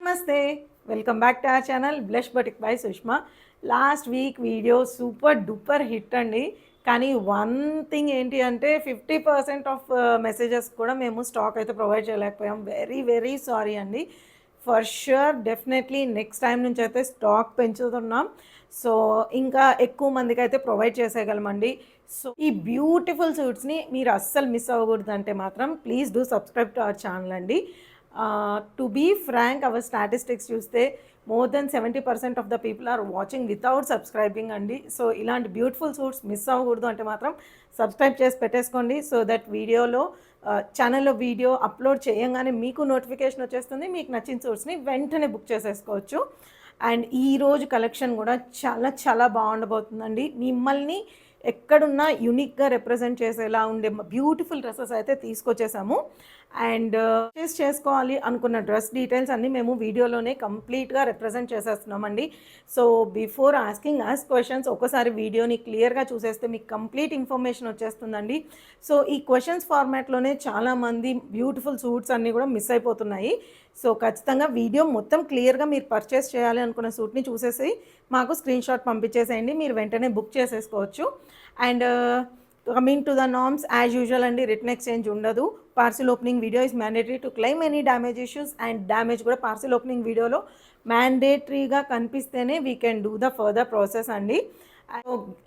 నమస్తే, welcome back to our channel blush batik by Sushma. Last week video super duper hit అండి. కానీ one thing ఏంటి అంటే 50% of messages కూడా మేము స్టాక్ అయితే ప్రొవైడ్ చేయలేకపోయాం. వెరీ వెరీ సారీ అండి. For sure definitely next time నుంచి అయితే స్టాక్ పెంచుతున్నాం. సో ఇంకా ఎక్కువ మందికి అయితే ప్రొవైడ్ చేసేయగలమండి. సో ఈ బ్యూటిఫుల్ సూట్స్ని మీరు అస్సలు మిస్ అవ్వకూడదు అంటే మాత్రం please do subscribe to our channel అండి. To be frank our statistics చూస్తే more than 70% of the people are watching without subscribing అండి. సో ఇలాంటి బ్యూటిఫుల్ సూట్స్ మిస్ అవ్వకూడదు అంటే మాత్రం సబ్స్క్రైబ్ చేసి పెట్టేసుకోండి. సో దట్ వీడియోలో ఛానల్లో వీడియో అప్లోడ్ చేయంగానే మీకు నోటిఫికేషన్ వచ్చేస్తుంది. మీకు నచ్చిన సూట్స్ని వెంటనే బుక్ చేసేసుకోవచ్చు. అండ్ ఈరోజు కలెక్షన్ కూడా చాలా చాలా బాగుండబోతుందండి. మిమ్మల్ని ఎక్కడున్నా యూనిక్గా రిప్రజెంట్ చేసేలా ఉండే బ్యూటిఫుల్ డ్రెస్సెస్ అయితే తీసుకొచ్చేసాము. అండ్ పర్చేస్ చేసుకోవాలి అనుకున్న డ్రెస్ డీటెయిల్స్ అన్నీ మేము వీడియోలోనే కంప్లీట్గా రిప్రజెంట్ చేసేస్తున్నామండి. So before asking us questions ఒకసారి వీడియోని క్లియర్గా చూసేస్తే మీకు కంప్లీట్ ఇన్ఫర్మేషన్ వచ్చేస్తుందండి. సో ఈ క్వశ్చన్స్ ఫార్మాట్లోనే చాలామంది బ్యూటిఫుల్ సూట్స్ అన్నీ కూడా మిస్ అయిపోతున్నాయి. సో ఖచ్చితంగా వీడియో మొత్తం క్లియర్గా మీరు పర్చేస్ చేయాలి అనుకున్న సూట్ని చూసేసి మాకు స్క్రీన్ షాట్ పంపించేసేయండి. మీరు వెంటనే బుక్ చేసేసుకోవచ్చు. And coming to the norms as usual అండి, రిటర్న్ ఎక్స్చేంజ్ ఉండదు. Parcel opening video is mandatory to claim any damage issues. And damage కూడా పార్సిల్ ఓపెనింగ్ వీడియోలో మ్యాండేటరీగా కనిపిస్తేనే we can do the further process అండి.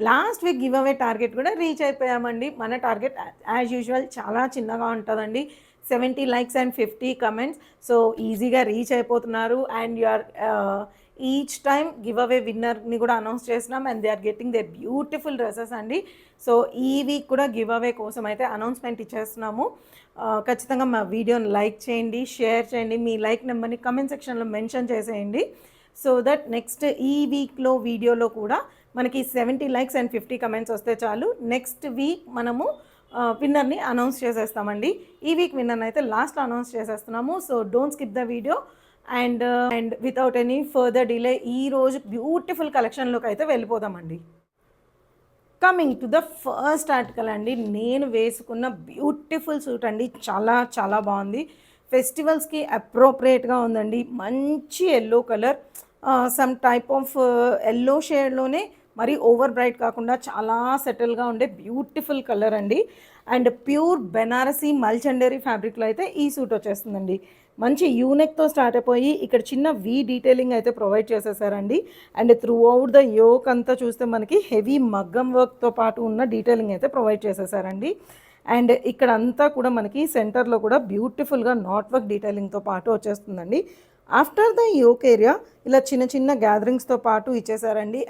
Last week giveaway target కూడా reach అయిపోయామండి. మన టార్గెట్ యాజ్ యూజువల్ చాలా చిన్నగా ఉంటుందండి, 70 likes and 50 comments. సో ఈజీగా రీచ్ అయిపోతున్నారు. And you are each time giveaway విన్నర్ని కూడా అనౌన్స్ చేసినాం. And they are getting they beautiful dresses అండి. సో ఈ వీక్ కూడా గివ్ అవే కోసం అయితే అనౌన్స్మెంట్ ఇచ్చేస్తున్నాము. ఖచ్చితంగా మా వీడియోని లైక్ చేయండి, షేర్ చేయండి, మీ లైక్ నెంబర్ని కమెంట్ సెక్షన్లో మెన్షన్ చేసేయండి. సో దట్ నెక్స్ట్ ఈ వీక్లో వీడియోలో కూడా మనకి 70 likes and 50 comments వస్తే చాలు. నెక్స్ట్ వీక్ మనము విన్నర్ని అనౌన్స్ చేసేస్తామండి. ఈ వీక్ విన్నర్ని అయితే లాస్ట్లో అనౌన్స్ చేసేస్తున్నాము. So don't skip the video. And without any further delay ఈరోజు బ్యూటిఫుల్ కలెక్షన్లోకి అయితే వెళ్ళిపోదామండి. Coming to the first article అండి, నేను వేసుకున్న బ్యూటిఫుల్ సూట్ అండి. చాలా చాలా బాగుంది, ఫెస్టివల్స్కి అప్రోప్రియేట్గా ఉందండి. మంచి yellow colour, some type of yellow షేడ్లోనే మరి ఓవర్ బ్రైట్ కాకుండా చాలా సెటిల్గా ఉండే బ్యూటిఫుల్ కలర్ అండి. అండ్ ప్యూర్ బెనారసీ మల్చండేరీ ఫ్యాబ్రిక్లో అయితే ఈ సూట్ వచ్చేస్తుందండి. మంచి యూనెక్తో స్టార్ట్ అయిపోయి ఇక్కడ చిన్న వీ డీటెయిలింగ్ అయితే ప్రొవైడ్ చేసేసారండి. And throughout the yoke అంతా చూస్తే మనకి హెవీ మగ్గం వర్క్తో పాటు ఉన్న డీటెయిలింగ్ అయితే ప్రొవైడ్ చేసేసారండి. అండ్ ఇక్కడ అంతా కూడా మనకి సెంటర్లో కూడా బ్యూటిఫుల్గా నాట్ వర్క్ డీటెయిలింగ్తో పాటు వచ్చేస్తుందండి. ఆఫ్టర్ ద యోక్ ఏరియా ఇలా చిన్న చిన్న గ్యాదరింగ్స్తో పాటు ఇచ్చేసారండి.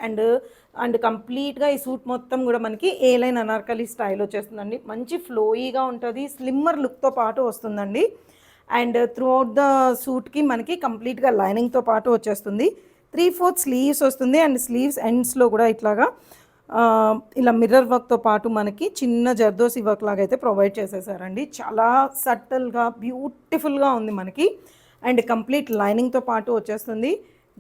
అండ్ కంప్లీట్గా ఈ సూట్ మొత్తం కూడా మనకి ఏ లైన్ అనార్కలి స్టైల్ వచ్చేస్తుందండి. మంచి ఫ్లోయీగా ఉంటుంది, స్లిమ్మర్ లుక్తో పాటు వస్తుందండి. అండ్ త్రూ అవుట్ ద సూట్కి మనకి కంప్లీట్గా లైనింగ్తో పాటు వచ్చేస్తుంది. 3/4 స్లీవ్స్ వస్తుంది. అండ్ స్లీవ్స్ ఎండ్స్లో కూడా ఇట్లాగా ఇలా మిర్రర్ వర్క్తో పాటు మనకి చిన్న జర్దోసి వర్క్ లాగా అయితే ప్రొవైడ్ చేసేసారండి. చాలా సటిల్గా బ్యూటిఫుల్గా ఉంది మనకి. అండ్ కంప్లీట్ లైనింగ్తో పాటు వచ్చేస్తుంది.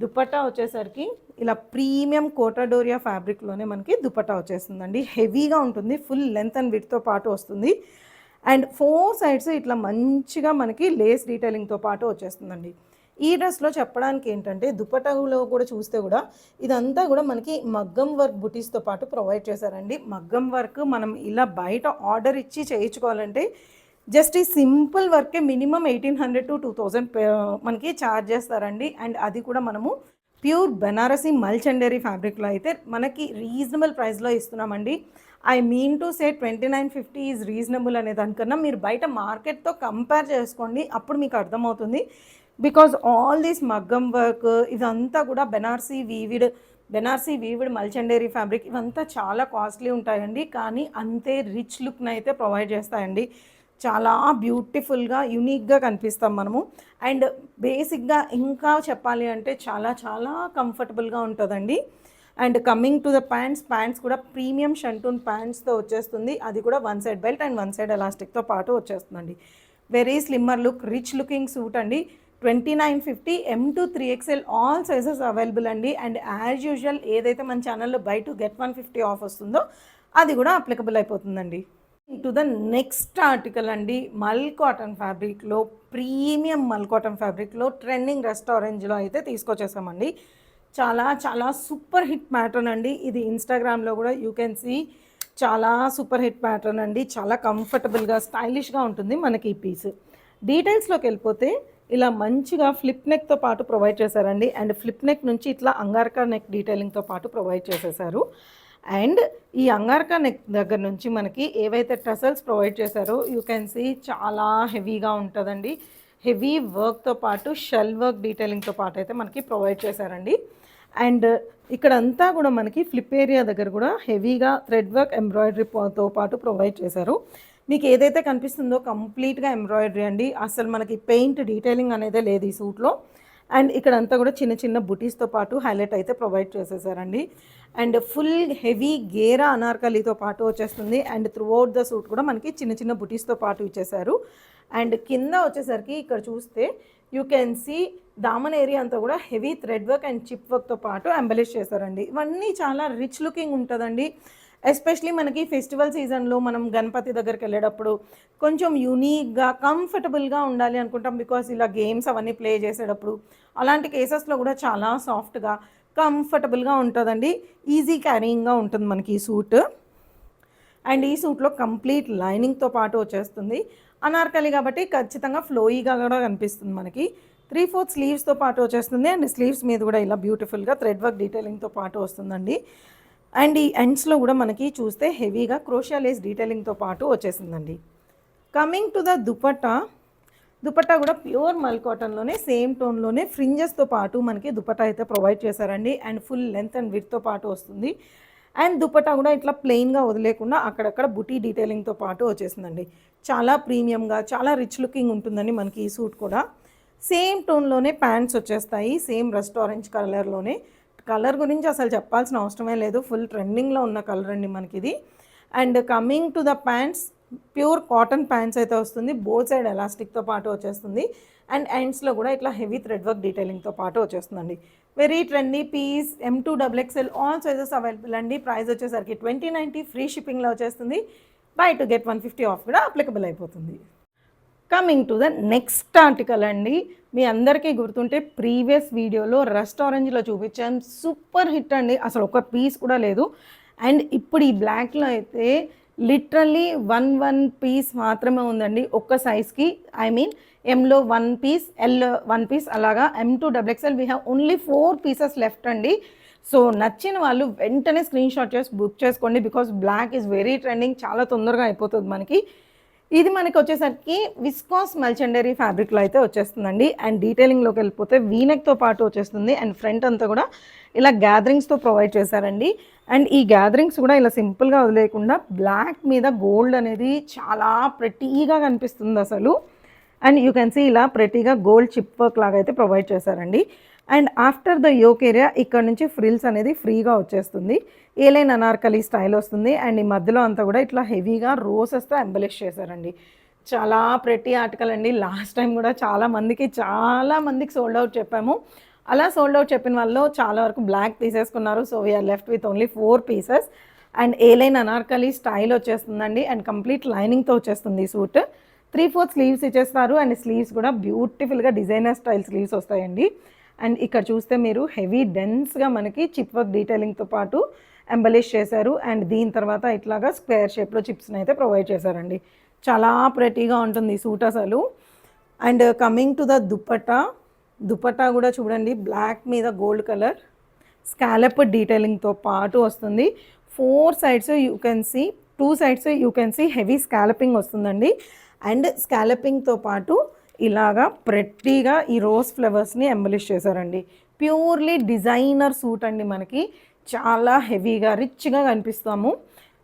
దుపట్టా వచ్చేసరికి ఇలా ప్రీమియం కోటాడోరియా ఫ్యాబ్రిక్లోనే మనకి దుపట్టా వచ్చేస్తుందండి. హెవీగా ఉంటుంది, ఫుల్ లెంత్ అండ్ విడ్త్తో పాటు వస్తుంది. అండ్ 4 sides ఇట్లా మంచిగా మనకి లేస్ డీటెయిలింగ్తో పాటు వచ్చేస్తుందండి. ఈ డ్రెస్లో చెప్పడానికి ఏంటంటే దుపట్టాలో కూడా చూస్తే కూడా ఇదంతా కూడా మనకి మగ్గం వర్క్ బుటీస్తో పాటు ప్రొవైడ్ చేశారండి. మగ్గం వర్క్ మనం ఇలా బయట ఆర్డర్ ఇచ్చి చేయించుకోవాలంటే జస్ట్ ఈ సింపుల్ వర్కే మినిమం 1800 to 2000 మనకి ఛార్జ్ చేస్తారండి. అండ్ అది కూడా మనము ప్యూర్ బెనారసీ మల్చండేరీ ఫ్యాబ్రిక్లో అయితే మనకి రీజనబుల్ ప్రైస్లో ఇస్తున్నామండి. I mean to say 2950 is reasonable అనే దానికన్నా మీరు బయట మార్కెట్తో కంపేర్ చేసుకోండి, అప్పుడు మీకు అర్థమవుతుంది. బికాజ్ ఆల్ దీస్ మగ్గం వర్క్ ఇదంతా కూడా బెనారసీ వీవిడ్ మల్చండేరీ ఫ్యాబ్రిక్ ఇవంతా చాలా కాస్ట్లీ ఉంటాయండి. కానీ అంతే రిచ్ లుక్ని అయితే ప్రొవైడ్ చేస్తాయండి. చాలా బ్యూటిఫుల్గా యూనిక్గా కనిపిస్తాం మనము. అండ్ బేసిక్గా ఇంకా చెప్పాలి అంటే చాలా చాలా కంఫర్టబుల్గా ఉంటుందండి. And coming to the pants కూడా ప్రీమియం షంటూన్ ప్యాంట్స్తో వచ్చేస్తుంది. అది కూడా 1 side బెల్ట్ అండ్ 1 side ఎలాస్టిక్తో పాటు వచ్చేస్తుందండి. Very slimmer look, rich looking suit అండి. 2950 M to 3XL all sizes available అండి. అండ్ యాజ్ యూజువల్ ఏదైతే మన ఛానల్లో బై టు గెట్ 150 ఆఫ్ వస్తుందో అది కూడా అప్లికబుల్ అయిపోతుందండి. టు ద నెక్స్ట్ ఆర్టికల్ అండి, మల్ కాటన్ ఫ్యాబ్రిక్లో, ప్రీమియం మల్ కాటన్ ఫ్యాబ్రిక్లో ట్రెండింగ్ రెస్టారెంట్లో అయితే తీసుకొచ్చేసామండి. చాలా చాలా సూపర్ హిట్ ప్యాటర్న్ అండి ఇది. ఇన్స్టాగ్రామ్లో కూడా యూ కెన్ సీ చాలా సూపర్ హిట్ ప్యాటర్న్ అండి. చాలా కంఫర్టబుల్గా స్టైలిష్గా ఉంటుంది మనకి ఈ పీస్. డీటెయిల్స్లోకి వెళ్ళిపోతే ఇలా మంచిగా ఫ్లిప్ నెక్తో పాటు ప్రొవైడ్ చేశారండి. అండ్ ఫ్లిప్ నెక్ నుంచి ఇట్లా అంగార్కా నెక్ డీటెయిలింగ్తో పాటు ప్రొవైడ్ చేసేసారు. అండ్ ఈ అంగార్కా నెక్ దగ్గర నుంచి మనకి ఏవైతే టసల్స్ ప్రొవైడ్ చేశారో యూ కెన్ సీ చాలా హెవీగా ఉంటుందండి. హెవీ వర్క్తో పాటు షెల్ వర్క్ డీటెయిలింగ్తో పాటు అయితే మనకి ప్రొవైడ్ చేశారండి. అండ్ ఇక్కడంతా కూడా మనకి ఫ్లిప్ ఏరియా దగ్గర కూడా హెవీగా థ్రెడ్ వర్క్ ఎంబ్రాయిడరీతో పాటు ప్రొవైడ్ చేశారు. మీకు ఏదైతే కనిపిస్తుందో కంప్లీట్గా ఎంబ్రాయిడరీ అండి. అసలు మనకి పెయింట్ డీటెయిలింగ్ అనేదే లేదు ఈ సూట్లో. అండ్ ఇక్కడంతా కూడా చిన్న చిన్న బుటీస్తో పాటు హైలైట్ అయితే ప్రొవైడ్ చేసేసారండి. అండ్ ఫుల్ హెవీ గేరా అనార్కలీతో పాటు వచ్చేస్తుంది. And throughout the suit కూడా మనకి చిన్న చిన్న బుటీస్తో పాటు ఇచ్చేసారు. అండ్ కింద వచ్చేసరికి ఇక్కడ చూస్తే you can see Daman area అంతా కూడా heavy thread work and chip వర్క్తో పాటు ఎంబలిష్ చేశారండి. ఇవన్నీ చాలా రిచ్ లుకింగ్ ఉంటుందండి. ఎస్పెషలీ మనకి ఫెస్టివల్ సీజన్లో మనం గణపతి దగ్గరికి వెళ్ళేటప్పుడు కొంచెం యూనిక్గా కంఫర్టబుల్గా ఉండాలి అనుకుంటాం. బికాస్ ఇలా గేమ్స్ అవన్నీ ప్లే చేసేటప్పుడు అలాంటి కేసెస్లో కూడా చాలా సాఫ్ట్గా కంఫర్టబుల్గా ఉంటుందండి. ఈజీ క్యారీయింగ్గా ఉంటుంది మనకి ఈ సూట్. అండ్ ఈ సూట్లో కంప్లీట్ లైనింగ్తో పాటు వచ్చేస్తుంది. అనార్కలి కాబట్టి ఖచ్చితంగా ఫ్లోయీగా కూడా కనిపిస్తుంది మనకి. 3/4 స్లీవ్స్తో పాటు వచ్చేస్తుంది. అండ్ స్లీవ్స్ మీద కూడా ఇలా బ్యూటిఫుల్గా థ్రెడ్ వర్క్ డీటెయిలింగ్తో పాటు వస్తుందండి. అండ్ ఈ ఎండ్స్లో కూడా మనకి చూస్తే హెవీగా క్రోషియా లేస్ డీటెయిలింగ్తో పాటు వచ్చేసిందండి. కమింగ్ టు ద దుపట్టా కూడా ప్యూర్ మల్ కాటన్లోనే సేమ్ టోన్లోనే ఫ్రింజెస్తో పాటు మనకి దుపట్టా అయితే ప్రొవైడ్ చేశారండి. అండ్ ఫుల్ లెంత్ అండ్ విడ్త్తో పాటు వస్తుంది. అండ్ దుపట్టా కూడా ఇట్లా ప్లెయిన్గా వదిలేకుండా అక్కడక్కడ బుటీ డీటెయిలింగ్తో పాటు వచ్చేసిందండి. చాలా ప్రీమియంగా చాలా రిచ్ లుకింగ్ ఉంటుందండి మనకి ఈ సూట్ కూడా. సేమ్ టోన్లోనే ప్యాంట్స్ వచ్చేస్తాయి, సేమ్ రెస్టారెంట్ కలర్లోనే. కలర్ గురించి అసలు చెప్పాల్సిన అవసరమే లేదు, ఫుల్ ట్రెండింగ్లో ఉన్న కలర్ అండి మనకి ఇది. And coming to the pants, pure cotton pants అయితే వస్తుంది. బోత్ సైడ్ ఎలాస్టిక్తో పాటు వచ్చేస్తుంది. అండ్ ఎండ్స్లో కూడా ఇట్లా హెవీ థ్రెడ్ వర్క్ డీటెయిలింగ్తో పాటు వచ్చేస్తుందండి. Very trendy piece. M2 XXL all sizes available అండి. ప్రైస్ వచ్చేసరికి 2090 ఫ్రీ షిప్పింగ్లో వచ్చేస్తుంది. బై టు గెట్ 150 ఆఫ్ కూడా అప్లికబుల్ అయిపోతుంది. Coming to the next article అండి. మీ అందరికీ గుర్తుంటే ప్రీవియస్ వీడియోలో రెస్టారెంట్లో చూపించాను, సూపర్ హిట్ అండి. అసలు ఒక పీస్ కూడా లేదు. అండ్ ఇప్పుడు ఈ బ్లాక్లో అయితే లిటరల్లీ వన్ పీస్ మాత్రమే ఉందండి ఒక్క సైజ్కి. ఐ మీన్ ఎంలో 1 పీస్, ఎల్ 1 పీస్, అలాగా M2 XXL we have only 4 pieces left అండి. సో నచ్చిన వాళ్ళు వెంటనే స్క్రీన్ షాట్ చేసి బుక్ చేసుకోండి. Because black is very trending, చాలా తొందరగా అయిపోతుంది మనకి. ఇది మనకి వచ్చేసరికి విస్కాస్ మల్చండరీ ఫ్యాబ్రిక్లో అయితే వచ్చేస్తుందండి. అండ్ డీటెయిలింగ్లోకి వెళ్ళిపోతే వీనెక్తో పాటు వచ్చేస్తుంది. అండ్ ఫ్రంట్ అంతా కూడా ఇలా గ్యాదరింగ్స్తో ప్రొవైడ్ చేశారండి. అండ్ ఈ గ్యాదరింగ్స్ కూడా ఇలా సింపుల్గా వదిలేకుండా బ్లాక్ మీద గోల్డ్ అనేది చాలా ప్రెటీగా కనిపిస్తుంది అసలు. అండ్ యూ కెన్ సీ ఇలా ప్రెటీగా గోల్డ్ చిప్ వర్క్ లాగా అయితే ప్రొవైడ్ చేశారండి. And after the yoke area ఇక్కడ నుంచి ఫ్రిల్స్ అనేది ఫ్రీగా వచ్చేస్తుంది. ఏలైన్ అనార్కలి స్టైల్ వస్తుంది. అండ్ ఈ మధ్యలో అంతా కూడా ఇట్లా హెవీగా రోసెస్తో ఎంబలిష్ చేశారండి. చాలా ప్రెటీ ఆర్టికల్ అండి. లాస్ట్ టైం కూడా చాలా మందికి సోల్డ్ అవుట్ చెప్పాము. అలా సోల్డ్ అవుట్ చెప్పిన వాళ్ళు చాలా వరకు బ్లాక్ తీసేసుకున్నారు. So we are left with only 4 pieces. And A line Anarkali style వచ్చేస్తుందండి. అండ్ కంప్లీట్ లైనింగ్తో వచ్చేస్తుంది ఈ సూట్. 3/4 స్లీవ్స్ ఇచ్చేస్తారు. అండ్ స్లీవ్స్ కూడా బ్యూటిఫుల్గా డిజైనర్ స్టైల్ స్లీవ్స్ వస్తాయండి. అండ్ ఇక్కడ చూస్తే మీరు హెవీ డెన్స్గా మనకి చిప్ వర్క్ డీటెయిలింగ్తో పాటు ఎంబలిష్ చేశారు. అండ్ దీని తర్వాత ఇట్లాగా స్క్వేర్ షేప్లో చిప్స్ని అయితే ప్రొవైడ్ చేశారండి. చాలా ప్రెటీగా ఉంటుంది ఈ సూట్ అసలు. And coming to the dupatta కూడా చూడండి, బ్లాక్ మీద గోల్డ్ కలర్ స్కాలప్ డీటెయిలింగ్తో పాటు వస్తుంది. 4 sides you can see, 2 sides you can see heavy scalloping వస్తుందండి. అండ్ స్కాలపింగ్తో పాటు ఇలాగా ప్రెట్టీగా ఈ రోజ్ ఫ్లవర్స్ని ఎంబలిష్ చేశారండి. ప్యూర్లీ డిజైనర్ సూట్ అండి మనకి. చాలా హెవీగా రిచ్గా కనిపిస్తాము.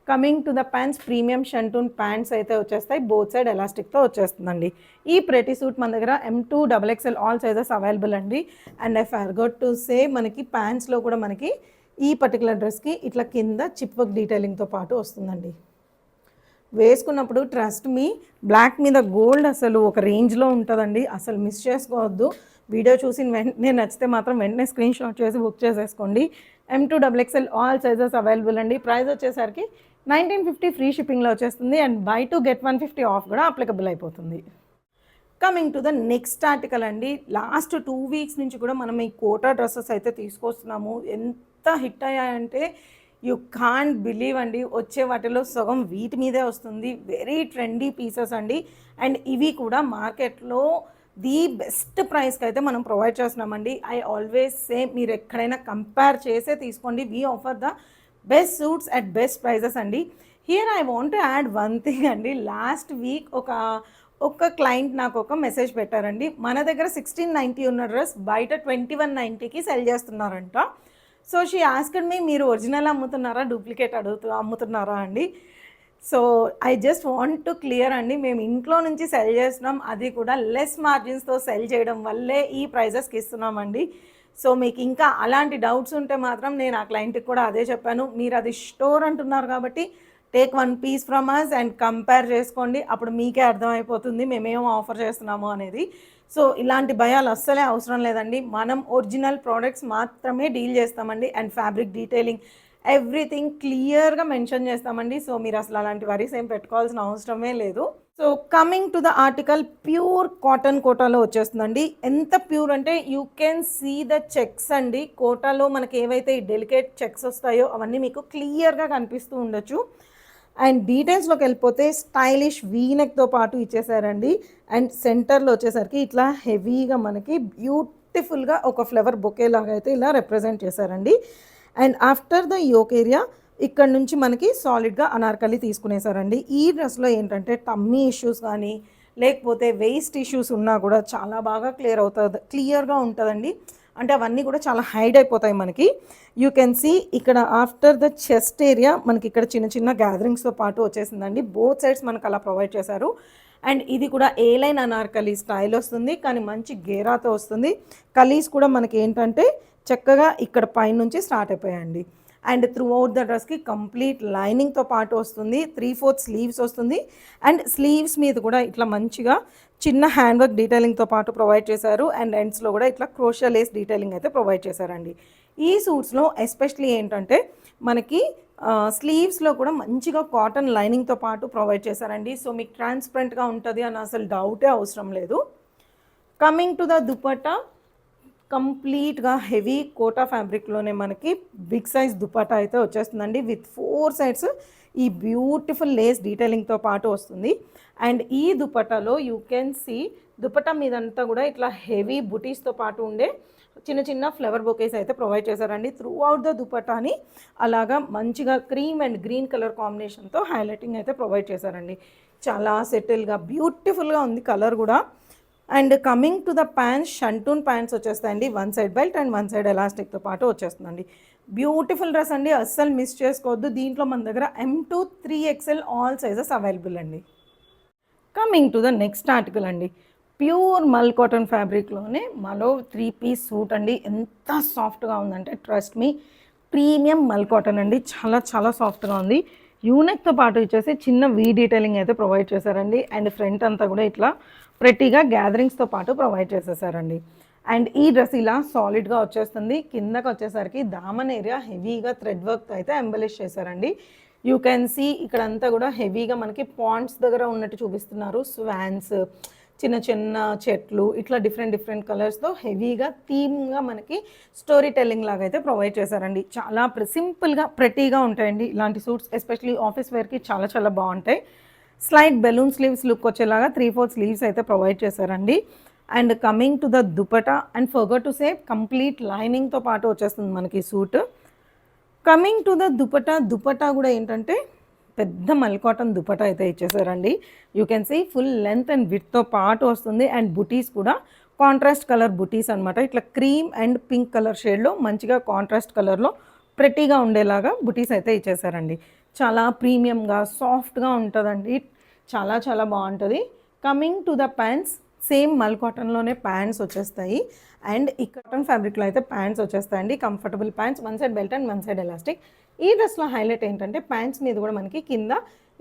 Coming to the pants, premium shantoon pants అయితే వచ్చేస్తాయి. బోత్ సైడ్ ఎలాస్టిక్తో వచ్చేస్తుందండి. ఈ ప్రెటీ సూట్ మన దగ్గర M2 XXL all sizes available అండి. And I forgot to say మనకి ప్యాంట్స్లో కూడా మనకి ఈ పర్టికులర్ డ్రెస్కి ఇట్లా కింద చిప్ వర్క్ డీటెయిలింగ్తో పాటు వస్తుందండి. వేసుకున్నప్పుడు ట్రస్ట్ మీ, బ్లాక్ మీద గోల్డ్ అసలు ఒక రేంజ్లో ఉంటుందండి. అసలు మిస్ చేసుకోవద్దు. వీడియో చూసిన వెంటనే నచ్చితే మాత్రం వెంటనే స్క్రీన్ షాట్ చేసి బుక్ చేసేసుకోండి. M2XXL ఆల్ సైజెస్ అవైలబుల్ అండి. ప్రైస్ వచ్చేసరికి 1950 ఫ్రీ షిప్పింగ్లో వచ్చేస్తుంది అండ్ బై 2 get 150 ఆఫ్ కూడా అప్లికబుల్ అయిపోతుంది. Coming to the next article అండి. లాస్ట్ 2 వీక్స్ నుంచి కూడా మనం ఈ కోటా డ్రెస్సెస్ అయితే తీసుకొస్తున్నాము. ఎంత హిట్ అయ్యాయంటే యూ కాంట్ బిలీవ్ అండి. వచ్చే వాటిలో సగం వీటి మీదే వస్తుంది. వెరీ ట్రెండీ పీసెస్ అండి. అండ్ ఇవి కూడా మార్కెట్లో ది బెస్ట్ ప్రైస్కి అయితే మనం ప్రొవైడ్ చేస్తున్నామండి. ఐ ఆల్వేస్ సే మీరు ఎక్కడైనా కంపేర్ చేసే తీసుకోండి. We offer the best suits at best prices అండి. Here I want to add one thing అండి. లాస్ట్ వీక్ ఒక క్లయింట్ నాకు ఒక మెసేజ్ పెట్టారండి. మన దగ్గర 1690 ఉన్న డ్రెస్ బయట 2190కి సెల్ చేస్తున్నారంట. సో షీ ఆస్క్డ్ మీ, మీరు ఒరిజినల్ అమ్ముతున్నారా డూప్లికేట్ అమ్ముతున్నారా అండి? So I just want to clear అండి, మేము ఇంట్లో నుంచి సెల్ చేస్తున్నాం, అది కూడా లెస్ మార్జిన్స్తో సెల్ చేయడం వల్లే ఈ ప్రైజెస్కి ఇస్తున్నామండి. సో మీకు ఇంకా అలాంటి డౌట్స్ ఉంటే మాత్రం నేను ఆ క్లయింట్కి కూడా అదే చెప్పాను. మీరు అది స్టోర్ అంటున్నారు కాబట్టి take 1 piece from us and compare చేసుకోండి. అప్పుడు మీకే అర్థమైపోతుంది మేమేం ఆఫర్ చేస్తున్నాము అనేది. సో ఇలాంటి భయాలు అస్సలే అవసరం లేదండి. మనం ఒరిజినల్ ప్రోడక్ట్స్ మాత్రమే డీల్ చేస్తామండి. అండ్ ఫ్యాబ్రిక్ డీటెయిలింగ్ ఎవ్రీథింగ్ క్లియర్గా మెన్షన్ చేస్తామండి. సో మీరు అసలు అలాంటి వరీస్ ఏం పెట్టుకోవాల్సిన అవసరమే లేదు. So coming to the article, pure cotton కోటాలో వచ్చేస్తుందండి. ఎంత ప్యూర్ అంటే you can see the checks అండి. కోటాలో మనకి ఏవైతే ఈ డెలికేట్ చెక్స్ వస్తాయో అవన్నీ మీకు క్లియర్గా కనిపిస్తూ ఉండొచ్చు. అండ్ డీటెయిల్స్లోకి వెళ్ళిపోతే స్టైలిష్ వీనెక్తో పాటు ఇచ్చేసారండి. అండ్ సెంటర్లో వచ్చేసరికి ఇట్లా హెవీగా మనకి బ్యూటిఫుల్గా ఒక ఫ్లవర్ బొకే లాగా అయితే ఇలా రిప్రజెంట్ చేశారండి. And after the yoke area ఇక్కడ నుంచి మనకి సాలిడ్గా అనార్కలి తీసుకునేసారండి. ఈ డ్రెస్లో ఏంటంటే టమ్మీ ఇష్యూస్ కానీ లేకపోతే వేస్ట్ ఇష్యూస్ ఉన్నా కూడా చాలా బాగా క్లియర్గా ఉంటుందండి. అంటే అవన్నీ కూడా చాలా హైడ్ అయిపోతాయి మనకి. యూ కెన్ సీ ఇక్కడ ఆఫ్టర్ ద చెస్ట్ ఏరియా మనకి ఇక్కడ చిన్న చిన్న గ్యాదరింగ్స్తో పాటు వచ్చేసిందండి. బోత్ సైడ్స్ మనకు అలా ప్రొవైడ్ చేశారు. అండ్ ఇది కూడా ఏ లైన్ అనార్కలి స్టైల్ వస్తుంది, కానీ మంచి గేరాతో వస్తుంది. కలీస్ కూడా మనకి ఏంటంటే చక్కగా ఇక్కడ పైనుంచి స్టార్ట్ అయిపోయాయండి. అండ్ త్రూ అవుట్ ద డ్రెస్కి కంప్లీట్ లైనింగ్తో పాటు వస్తుంది. 3/4 స్లీవ్స్ వస్తుంది. అండ్ స్లీవ్స్ మీద కూడా ఇట్లా మంచిగా చిన్న హ్యాండ్ వర్క్ డీటెయిలింగ్తో పాటు ప్రొవైడ్ చేశారు. అండ్ ఎండ్స్లో కూడా ఇట్లా క్రోషియా లేస్ డీటెయిలింగ్ అయితే ప్రొవైడ్ చేశారండి. ఈ సూట్స్లో ఎస్పెషలీ ఏంటంటే మనకి స్లీవ్స్లో కూడా మంచిగా కాటన్ లైనింగ్తో పాటు ప్రొవైడ్ చేశారండి. సో మీకు ట్రాన్స్పరెంట్గా ఉంటుంది అని అసలు డౌటే అవసరం లేదు. కమింగ్ టు ద దుపట్టా, కంప్లీట్గా హెవీ కోటా ఫ్యాబ్రిక్లోనే మనకి బిగ్ సైజ్ దుపట్టా అయితే వచ్చేస్తుందండి. విత్ 4 సైడ్స్ ఈ బ్యూటిఫుల్ లేస్ డీటెయిలింగ్తో పాటు వస్తుంది. అండ్ ఈ దుపట్టాలో యూ కెన్ సీ దుపట్టా మీదంతా కూడా ఇట్లా హెవీ బుటీస్తో పాటు ఉండే చిన్న చిన్న ఫ్లవర్ బొకేస్ అయితే ప్రొవైడ్ చేశారండి. త్రూ అవుట్ ద దుపట్టాని అలాగా మంచిగా క్రీమ్ అండ్ గ్రీన్ కలర్ కాంబినేషన్తో హైలైటింగ్ అయితే ప్రొవైడ్ చేశారండి. చాలా సెటిల్గా బ్యూటిఫుల్గా ఉంది కలర్ కూడా. And coming to the pants, shantoon pants వచ్చేస్తాయండి. 1 సైడ్ బెల్ట్ అండ్ 1 సైడ్ ఎలాస్టిక్తో పాటు వచ్చేస్తుందండి. బ్యూటిఫుల్ డ్రెస్ అండి, అస్సలు మిస్ చేసుకోవద్దు. దీంట్లో మన దగ్గర M2 3XL all sizes available అండి. Coming to the next article అండి. ప్యూర్ మల్ కాటన్ ఫ్యాబ్రిక్లోనే మరో 3 పీస్ సూట్ అండి. ఎంత సాఫ్ట్గా ఉందంటే trust me, premium mul cotton అండి. చాలా చాలా సాఫ్ట్గా ఉంది. యూనెక్తో పాటు ఇచ్చేసి చిన్న వీ డీటెయిలింగ్ అయితే ప్రొవైడ్ చేశారండి. అండ్ ఫ్రంట్ అంతా కూడా ఇట్లా ప్రెట్టీగా గ్యాదరింగ్స్తో పాటు ప్రొవైడ్ చేసేసారండి. అండ్ ఈ డ్రెస్ ఇలా సాలిడ్గా వచ్చేస్తుంది. కిందకి వచ్చేసరికి దామన్ ఏరియా హెవీగా థ్రెడ్ వర్క్ అయితే ఎంబలిష్ చేశారండి. యూ కెన్ సీ ఇక్కడంతా కూడా హెవీగా మనకి పాండ్స్ దగ్గర ఉన్నట్టు చూపిస్తున్నారు. స్వాన్స్, చిన్న చిన్న చెట్లు, ఇట్లా డిఫరెంట్ కలర్స్తో హెవీగా థీమ్గా మనకి స్టోరీ టెల్లింగ్ లాగా అయితే ప్రొవైడ్ చేశారండి. చాలా సింపుల్గా ప్రెటీగా ఉంటాయండి ఇలాంటి సూట్స్. ఎస్పెషలీ ఆఫీస్ వేర్కి చాలా చాలా బాగుంటాయి. స్లైట్ బెలూన్ స్లీవ్స్ లుక్ వచ్చేలాగా 3/4 స్లీవ్స్ అయితే ప్రొవైడ్ చేశారండి. And coming to the dupatta, and forgot to say complete లైనింగ్తో పాటు వచ్చేస్తుంది మనకి suit. Coming to the dupatta కూడా ఏంటంటే పెద్ద మల్ కాటన్ దుపట్టా అయితే ఇచ్చేసారండి. You can see full length and విడ్త్తో పాటు వస్తుంది. అండ్ బుటీస్ కూడా కాంట్రాస్ట్ కలర్ బుటీస్ అనమాట. ఇట్లా క్రీమ్ అండ్ పింక్ కలర్ షేడ్లో మంచిగా కాంట్రాస్ట్ కలర్లో ప్రెట్టీగా ఉండేలాగా బుటీస్ అయితే ఇచ్చేసారండి. చాలా ప్రీమియంగా సాఫ్ట్గా ఉంటుందండి. చాలా చాలా బాగుంటుంది. Coming to the pants, same mul కాటన్లోనే ప్యాంట్స్ వచ్చేస్తాయి. అండ్ ఈ కాటన్ ఫ్యాబ్రిక్లో అయితే ప్యాంట్స్ వచ్చేస్తాయండి. Comfortable pants, 1 side belt and 1 side elastic. ఈ డ్రెస్లో హైలైట్ ఏంటంటే ప్యాంట్స్ మీద కూడా మనకి కింద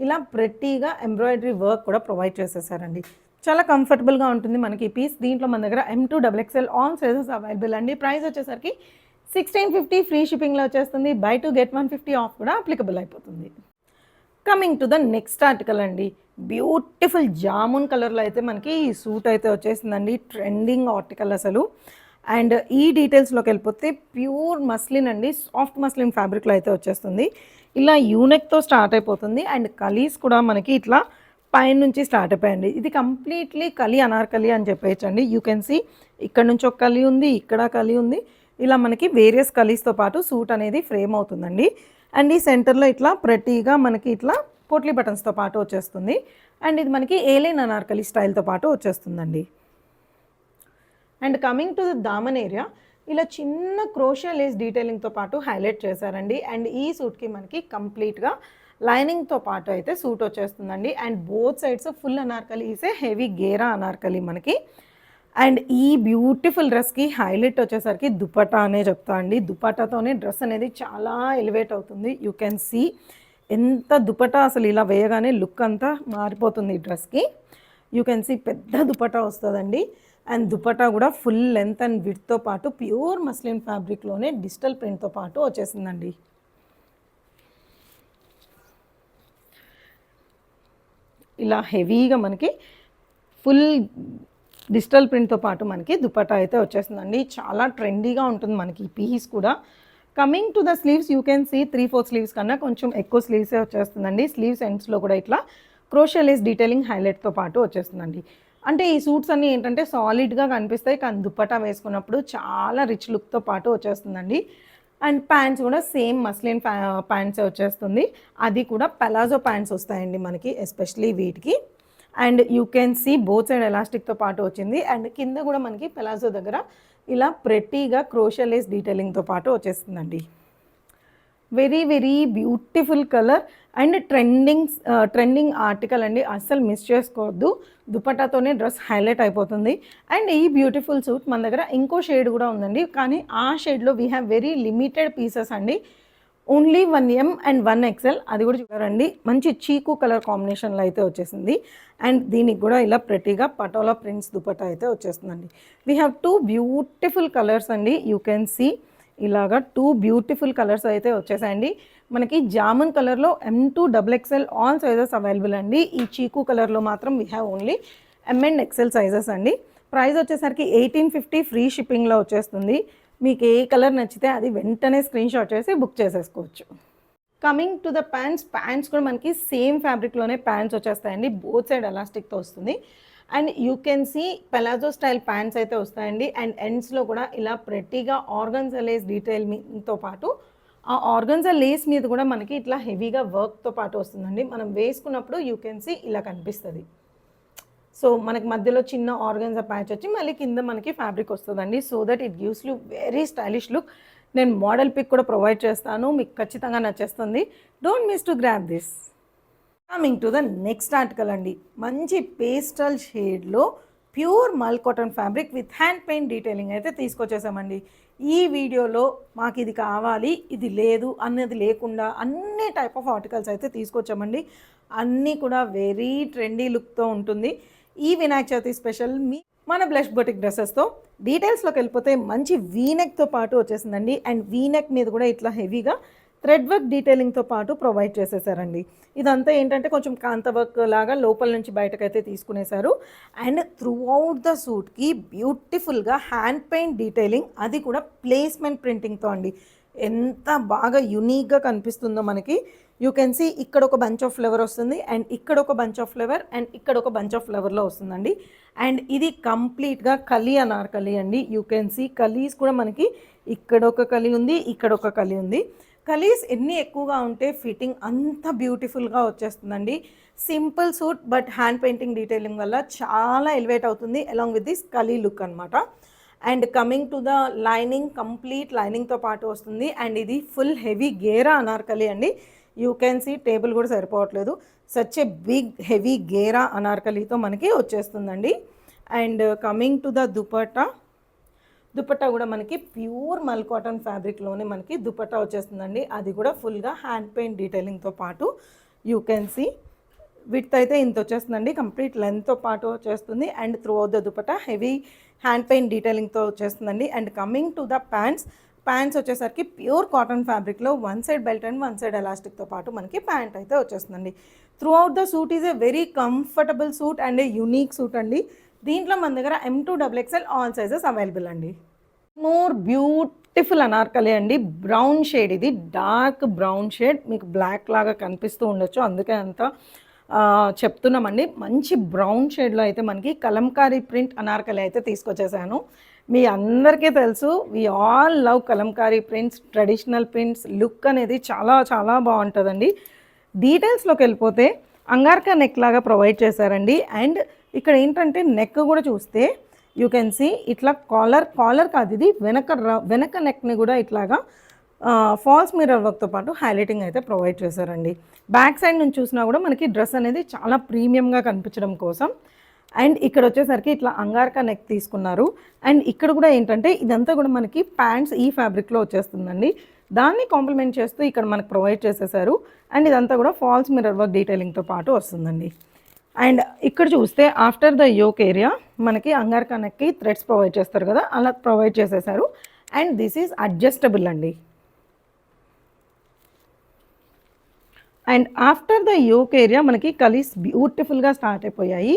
ఇలా ప్రెట్టీగా ఎంబ్రాయిడరీ వర్క్ కూడా ప్రొవైడ్ చేసేసారండి. చాలా కంఫర్టబుల్గా ఉంటుంది మనకి ఈ పీస్. దీంట్లో మన దగ్గర M2XXL ఆల్ సైజెస్ అవైలబుల్ అండి. ప్రైస్ వచ్చేసరికి 1650 ఫ్రీ షిప్పింగ్లో వచ్చేస్తుంది. బై 2 గెట్ 150 ఆఫ్ కూడా అప్లికబుల్ అయిపోతుంది. Coming to the next article అండి. బ్యూటిఫుల్ జామున్ కలర్లో అయితే మనకి ఈ సూట్ అయితే వచ్చేసిందండి. ట్రెండింగ్ ఆర్టికల్ అసలు. అండ్ ఈ డీటెయిల్స్లోకి వెళ్ళిపోతే ప్యూర్ మస్లిన్ అండి, సాఫ్ట్ మస్లిన్ ఫ్యాబ్రిక్లో అయితే వచ్చేస్తుంది. ఇలా యూనెక్తో స్టార్ట్ అయిపోతుంది. అండ్ కలీస్ కూడా మనకి ఇట్లా పైన నుంచి స్టార్ట్ అయిపోయండి. ఇది కంప్లీట్లీ కలి అనార్కలి అని చెప్పేయచ్చండి. యూ కెన్ సీ ఇక్కడ నుంచి ఒక కలి ఉంది, ఇక్కడ కలి ఉంది. ఇలా మనకి వేరియస్ కలీస్తో పాటు సూట్ అనేది ఫ్రేమ్ అవుతుందండి. అండ్ ఈ సెంటర్లో ఇట్లా ప్రతిగా మనకి ఇట్లా పోట్లీ బటన్స్తో పాటు వచ్చేస్తుంది. అండ్ ఇది మనకి ఏలైన్ అనార్కలి స్టైల్తో పాటు వచ్చేస్తుందండి. అండ్ కమింగ్ టు ద దామన్ ఏరియా, ఇలా చిన్న క్రోషియా లేస్ డీటెయిలింగ్తో పాటు హైలైట్ చేశారండి. అండ్ ఈ సూట్కి మనకి కంప్లీట్గా లైనింగ్తో పాటు అయితే సూట్ వచ్చేస్తుందండి. And both sides full Anarkali ఈసే హెవీ గేరా అనార్కలి మనకి. అండ్ ఈ బ్యూటిఫుల్ డ్రెస్కి హైలైట్ వచ్చేసరికి దుపట్టా అనే చెప్తా అండి. దుపట్టాతోనే డ్రెస్ అనేది చాలా ఎలివేట్ అవుతుంది. యూ కెన్ సీ ఎంత దుపట్టా అసలు ఇలా వేయగానే లుక్ అంతా మారిపోతుంది ఈ డ్రెస్కి. యూ కెన్ సీ పెద్ద దుపట్టా వస్తుందండి. అండ్ దుపట్టా కూడా ఫుల్ లెంత్ అండ్ విడ్త్తో పాటు ప్యూర్ మస్లిన్ ఫ్యాబ్రిక్లోనే డిజిటల్ ప్రింట్తో పాటు వచ్చేసిందండి. ఇలా హెవీగా మనకి ఫుల్ డిజిటల్ ప్రింట్తో పాటు మనకి దుపట్టా అయితే వచ్చేస్తుందండి. చాలా ట్రెండీగా ఉంటుంది మనకి ఈ పీస్ కూడా. Coming to the sleeves, you can see 3/4 sleeves కన్నా కొంచెం ఎక్కువ స్లీవ్సే వచ్చేస్తుందండి. స్లీవ్స్ ఎండ్స్లో కూడా ఇట్లా క్రోషియా లేస్ డీటెయిలింగ్ హైలైట్తో పాటు వచ్చేస్తుందండి. అంటే ఈ సూట్స్ అన్నీ ఏంటంటే సాలిడ్గా కనిపిస్తాయి, కానీ దుపట్టా వేసుకున్నప్పుడు చాలా రిచ్ లుక్తో పాటు వచ్చేస్తుందండి. అండ్ ప్యాంట్స్ కూడా సేమ్ మస్లిన్ ప్యాంట్సే వచ్చేస్తుంది. అది కూడా పలాజో ప్యాంట్స్ వస్తాయండి మనకి, ఎస్పెషలీ వీటికి. And you can see both side ఎలాస్టిక్తో పాటు వచ్చింది. అండ్ కింద కూడా మనకి పలాజో దగ్గర ఇలా ప్రెట్టీగా క్రోషియా లేస్ డీటెయిలింగ్తో పాటు వచ్చేస్తుందండి. Very very beautiful colour and trending article అండి. అస్సలు మిస్ చేసుకోవద్దు. దుపట్టాతోనే డ్రెస్ హైలైట్ అయిపోతుంది. అండ్ ఈ బ్యూటిఫుల్ సూట్ మన దగ్గర ఇంకో షేడ్ కూడా ఉందండి, కానీ ఆ షేడ్లో we have very limited pieces అండి. Only 1M and 1XL. అది కూడా చూడారండి, మంచి చీకు కలర్ కాంబినేషన్లో అయితే వచ్చేసింది. అండ్ దీనికి కూడా ఇలా ప్రతిగా పటోలా ప్రింట్స్ దుపట్టా అయితే వచ్చేస్తుందండి. వీ హ్యావ్ 2 బ్యూటిఫుల్ కలర్స్ అండి. యూ కెన్ సీ ఇలాగా 2 బ్యూటిఫుల్ కలర్స్ అయితే వచ్చేసాయండి. మనకి జామున్ కలర్లో M2XXL ఆల్ సైజెస్ అవైలబుల్ అండి. ఈ చీకు కలర్లో మాత్రం we have only M and XL sizes అండి. ప్రైస్ వచ్చేసరికి 1850 ఫ్రీ షిప్పింగ్లో వచ్చేస్తుంది. మీకు ఏ కలర్ నచ్చితే అది వెంటనే స్క్రీన్ షాట్ చేసి బుక్ చేసేసుకోవచ్చు. కమింగ్ టు ద ప్యాంట్స్ కూడా మనకి సేమ్ ఫ్యాబ్రిక్లోనే ప్యాంట్స్ వచ్చేస్తాయండి. బోత్ సైడ్ ఎలాస్టిక్తో వస్తుంది. And you can see palazzo style pants అయితే వస్తాయండి. అండ్ ఎండ్స్లో కూడా ఇలా ప్రతిగా ఆర్గన్జా లేస్ డీటెయిల్తో పాటు ఆ ఆర్గన్జా లేస్ మీద కూడా మనకి ఇట్లా హెవీగా వర్క్తో పాటు వస్తుందండి. మనం వేసుకున్నప్పుడు యూ కెన్ సీ ఇలా కనిపిస్తుంది. సో మనకి మధ్యలో చిన్న ఆర్గన్జా ప్యాచ్ వచ్చి మళ్ళీ కింద మనకి ఫ్యాబ్రిక్ వస్తుందండి. So that it gives you very stylish look. నేను మోడల్ పిక్ కూడా ప్రొవైడ్ చేస్తాను, మీకు ఖచ్చితంగా నచ్చేస్తుంది. Don't miss to grab this. Coming to the next article అండి. మంచి పేస్టల్ షేడ్లో pure mul cotton fabric with hand paint detailing అయితే తీసుకొచ్చేసామండి. ఈ వీడియోలో మాకు ఇది కావాలి, ఇది లేదు అన్నది లేకుండా అన్ని టైప్ ఆఫ్ ఆర్టికల్స్ అయితే తీసుకొచ్చామండి. అన్నీ కూడా వెరీ ట్రెండీ లుక్తో ఉంటుంది. ఈ వినాయక చవితి స్పెషల్ మన బ్లష్ బొటిక్ డ్రెస్సెస్తో. డీటెయిల్స్లోకి వెళ్ళిపోతే మంచి వీనెక్తో పాటు వచ్చేసిందండి. అండ్ వీనెక్ మీద కూడా ఇట్లా హెవీగా థ్రెడ్ వర్క్ డీటెయిలింగ్తో పాటు ప్రొవైడ్ చేసేసారండి. ఇదంతా ఏంటంటే కొంచెం కాంత వర్క్ లాగా లోపల నుంచి బయటకైతే తీసుకునేశారు. అండ్ త్రూ అవుట్ ద సూట్కి బ్యూటిఫుల్గా హ్యాండ్ పెయింట్ డీటెయిలింగ్, అది కూడా ప్లేస్మెంట్ ప్రింటింగ్తో అండి. ఎంత బాగా యునీక్గా కనిపిస్తుందో మనకి. యూ కెన్ సీ ఇక్కడ ఒక బంచ్ ఆఫ్ ఫ్లవర్ వస్తుంది, అండ్ ఇక్కడ ఒక బంచ్ ఆఫ్ ఫ్లవర్, అండ్ ఇక్కడ ఒక బంచ్ ఆఫ్ ఫ్లవర్లో వస్తుందండి. అండ్ ఇది కంప్లీట్గా కలి అనార్కలి అండి. యూ కెన్ సీ కలీస్ కూడా మనకి ఇక్కడ ఒక కలి ఉంది, ఇక్కడ ఒక కలి ఉంది. కలీస్ ఎన్ని ఎక్కువగా ఉంటే ఫిట్టింగ్ అంత బ్యూటిఫుల్గా వచ్చేస్తుందండి. Simple suit but hand painting detailing వల్ల చాలా ఎలివేట్ అవుతుంది అలాంగ్ విత్ దిస్ కలీ లుక్ అనమాట. And coming to the lining, complete లైనింగ్తో పాటు వస్తుంది. అండ్ ఇది ఫుల్ హెవీ గేరా అనార్కలి అండి. యూ కెన్ సీ టేబుల్ కూడా సరిపోవట్లేదు, సచ్ ఏ బిగ్ హెవీ గేరా అనార్కలితో మనకి వచ్చేస్తుందండి. And coming to the dupatta కూడా మనకి ప్యూర్ మల్ కాటన్ ఫ్యాబ్రిక్లోనే మనకి దుపట్టా వచ్చేస్తుందండి. అది కూడా ఫుల్గా హ్యాండ్ పెయింట్ డీటెయిలింగ్తో పాటు యూ కెన్ సీ విడ్త్ అయితే ఇంత వచ్చేస్తుందండి, కంప్లీట్ లెంత్తో పాటు వచ్చేస్తుంది. And throughout the dupatta heavy hand paint డీటెయిలింగ్తో వచ్చేస్తుందండి. And coming to the pants వచ్చేసరికి ప్యూర్ కాటన్ ఫ్యాబ్రిక్లో one side belt and one side ఎలాస్టిక్తో పాటు మనకి ప్యాంట్ అయితే వచ్చేస్తుందండి. Throughout the suit is a very comfortable suit and a unique suit అండి. దీంట్లో మన దగ్గర M2XXL ఆల్ సైజెస్ అవైలబుల్ అండి. మోర్ బ్యూటిఫుల్ అనార్కలి అండి, బ్రౌన్ షేడ్, ఇది డార్క్ బ్రౌన్ షేడ్, మీకు బ్లాక్ లాగా కనిపిస్తూ ఉండొచ్చు, అందుకే అంత చెప్తున్నామండి. మంచి బ్రౌన్ షేడ్లో అయితే మనకి కలంకారీ ప్రింట్ అనార్కలి అయితే తీసుకొచ్చేసాను. మీ అందరికీ తెలుసు, we all love kalamkari prints, traditional prints, look అనేది చాలా చాలా బాగుంటుందండి. డీటెయిల్స్లోకి వెళ్ళిపోతే అంగార్కా నెక్ లాగా ప్రొవైడ్ చేశారండి. అండ్ ఇక్కడ ఏంటంటే నెక్ కూడా చూస్తే యూ కెన్ సీ ఇట్లా కాలర్ కాదు, ఇది వెనక నెక్ని కూడా ఇట్లాగా ఫాల్స్ మిర్రర్ వర్క్తో పాటు హైలైటింగ్ అయితే ప్రొవైడ్ చేశారండి. బ్యాక్ సైడ్ నుంచి చూసినా కూడా మనకి డ్రెస్ అనేది చాలా ప్రీమియంగా కనిపించడం కోసం. అండ్ ఇక్కడ వచ్చేసరికి ఇట్లా అంగార్కా నెక్ తీసుకున్నారు. అండ్ ఇక్కడ కూడా ఏంటంటే ఇదంతా కూడా మనకి ప్యాంట్స్ ఈ ఫ్యాబ్రిక్లో వచ్చేస్తుందండి, దాన్ని కాంప్లిమెంట్ చేస్తూ ఇక్కడ మనకు ప్రొవైడ్ చేసేసారు. అండ్ ఇదంతా కూడా ఫాల్స్ మిర్రర్ వర్క్ డీటెయిలింగ్తో పాటు వస్తుందండి. అండ్ ఇక్కడ చూస్తే ఆఫ్టర్ ద యోక్ ఏరియా మనకి అంగార్కా నెక్కి థ్రెడ్స్ ప్రొవైడ్ చేస్తారు కదా, అలా ప్రొవైడ్ చేసేసారు. అండ్ దిస్ ఈజ్ అడ్జస్టబుల్ అండి. And after the yoke area మనకి కలీస్ బ్యూటిఫుల్గా స్టార్ట్ అయిపోయాయి.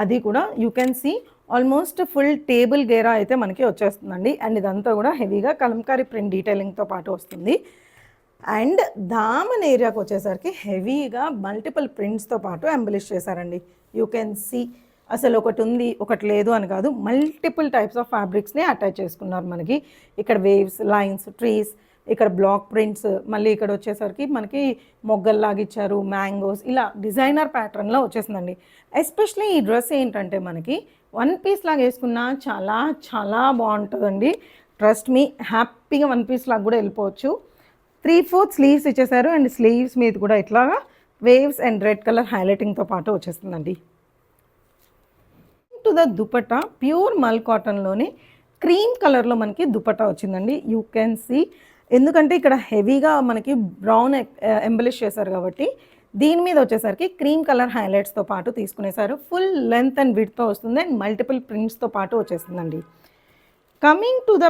అది కూడా you can see almost full table గేరా అయితే మనకి వచ్చేస్తుందండి. అండ్ ఇదంతా కూడా హెవీగా కలంకారీ ప్రింట్ డీటెయిలింగ్తో పాటు వస్తుంది. అండ్ దామన్ ఏరియాకి వచ్చేసరికి హెవీగా మల్టిపుల్ ప్రింట్స్తో పాటు ఎంబలిష్ చేశారండి. యూ కెన్ సీ అసలు ఒకటి ఉంది ఒకటి లేదు అని కాదు, మల్టిపుల్ టైప్స్ ఆఫ్ ఫ్యాబ్రిక్స్ని అటాచ్ చేసుకున్నారు. మనకి ఇక్కడ వేవ్స్, లైన్స్, ట్రీస్, ఇక్కడ బ్లాక్ ప్రింట్స్, మళ్ళీ ఇక్కడ వచ్చేసరికి మనకి మొగ్గల్లాగా ఇచ్చారు, మ్యాంగోస్, ఇలా డిజైనర్ ప్యాటర్న్లో వచ్చేసిందండి. ఎస్పెషలీ ఈ డ్రెస్ ఏంటంటే మనకి వన్ పీస్ లాగా వేసుకున్నా చాలా చాలా బాగుంటుందండి. ట్రస్ట్ మీ, హ్యాపీగా వన్ పీస్ లాగా కూడా వెళ్ళిపోవచ్చు. 3/4 స్లీవ్స్ ఇచ్చేసారు. అండ్ స్లీవ్స్ మీద కూడా ఇట్లాగా వేవ్స్ అండ్ రెడ్ కలర్ హైలైటింగ్తో పాటు వచ్చేస్తుందండి. టు ద దుపట్టా ప్యూర్ మల్ కాటన్లోనే క్రీమ్ కలర్లో మనకి దుపట్టా వచ్చిందండి. యూ కెన్ సీ, ఎందుకంటే ఇక్కడ హెవీగా మనకి బ్రౌన్ ఎంబలిష్ చేశారు కాబట్టి దీని మీద వచ్చేసరికి క్రీమ్ కలర్ హైలైట్స్తో పాటు తీసుకునేసారు. ఫుల్ లెంత్ అండ్ విడ్త్తో వస్తుంది అండ్ మల్టిపుల్ ప్రింట్స్తో పాటు వచ్చేస్తుందండి. కమింగ్ టు ద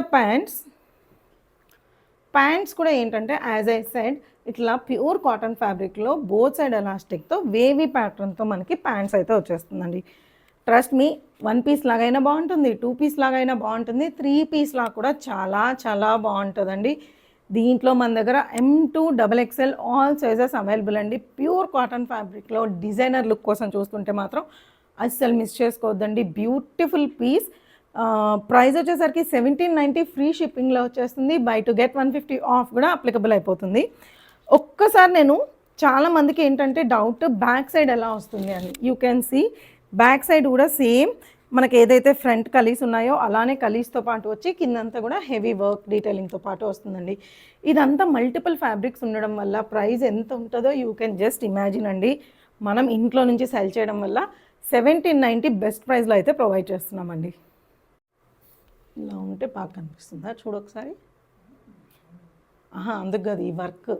ప్యాంట్స్ కూడా ఏంటంటే యాజ్ ఐ సెడ్ ఇట్లా ప్యూర్ కాటన్ ఫ్యాబ్రిక్లో బోత్ సైడ్ ఎలాస్టిక్తో వేవీ ప్యాటర్న్తో మనకి ప్యాంట్స్ అయితే వచ్చేస్తుందండి. ట్రస్ట్ మీ, వన్ పీస్ లాగైనా బాగుంటుంది, 2 పీస్ లాగైనా బాగుంటుంది, 3 పీస్ లాగా కూడా చాలా చాలా బాగుంటుందండి. దీంట్లో మన దగ్గర M2XXL ఆల్ సైజెస్ అవైలబుల్ అండి. ప్యూర్ కాటన్ ఫ్యాబ్రిక్లో డిజైనర్ లుక్ కోసం చూస్తుంటే మాత్రం అస్సలు మిస్ చేసుకోవద్దండి. Beautiful piece. ప్రైస్ వచ్చేసరికి 1790 ఫ్రీ షిప్పింగ్లో వచ్చేస్తుంది. బై టు గెట్ 150 ఆఫ్ కూడా అప్లికబుల్ అయిపోతుంది. ఒక్కసారి నేను చాలామందికి ఏంటంటే డౌట్ బ్యాక్ సైడ్ ఎలా వస్తుంది అని. You can see back side కూడా సేమ్ మనకి ఏదైతే ఫ్రంట్ కలీస్ ఉన్నాయో అలానే కలీస్తో పాటు వచ్చి కిందంతా కూడా హెవీ వర్క్ డీటెయిలింగ్తో పాటు వస్తుందండి. ఇదంతా మల్టిపుల్ ఫ్యాబ్రిక్స్ ఉండడం వల్ల ప్రైస్ ఎంత ఉంటుందో యూ కెన్ జస్ట్ ఇమాజిన్ అండి. మనం ఇంట్లో నుంచి సెల్ చేయడం వల్ల 1790 బెస్ట్ ప్రైస్లో అయితే ప్రొవైడ్ చేస్తున్నామండి. ఇలా ఉంటే బాగా కనిపిస్తుందా, చూడొకసారి. అందుకు కాదు, ఈ వర్క్.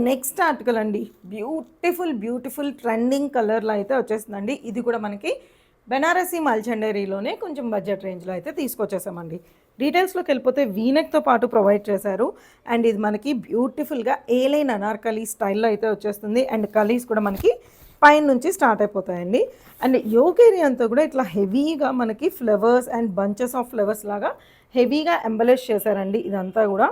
నెక్స్ట్ ఆర్టికల్ అండి, బ్యూటిఫుల్ ట్రెండింగ్ కలర్లో అయితే వచ్చేస్తుందండి. ఇది కూడా మనకి బెనారసీ మల్చండరీలోనే కొంచెం బడ్జెట్ రేంజ్లో అయితే తీసుకొచ్చేసామండి. డీటెయిల్స్లోకి వెళ్ళిపోతే వీనెక్తో పాటు ప్రొవైడ్ చేశారు. అండ్ ఇది మనకి బ్యూటిఫుల్గా ఏలైన్ అనార్కలీ స్టైల్లో అయితే వచ్చేస్తుంది. అండ్ కలీస్ కూడా మనకి పైన నుంచి స్టార్ట్ అయిపోతాయండి. అండ్ యోక్ ఏరియా అంతా కూడా ఇట్లా హెవీగా మనకి flowers and bunches of flowers లాగా హెవీగా ఎంబలిష్ చేశారండి ఇదంతా కూడా.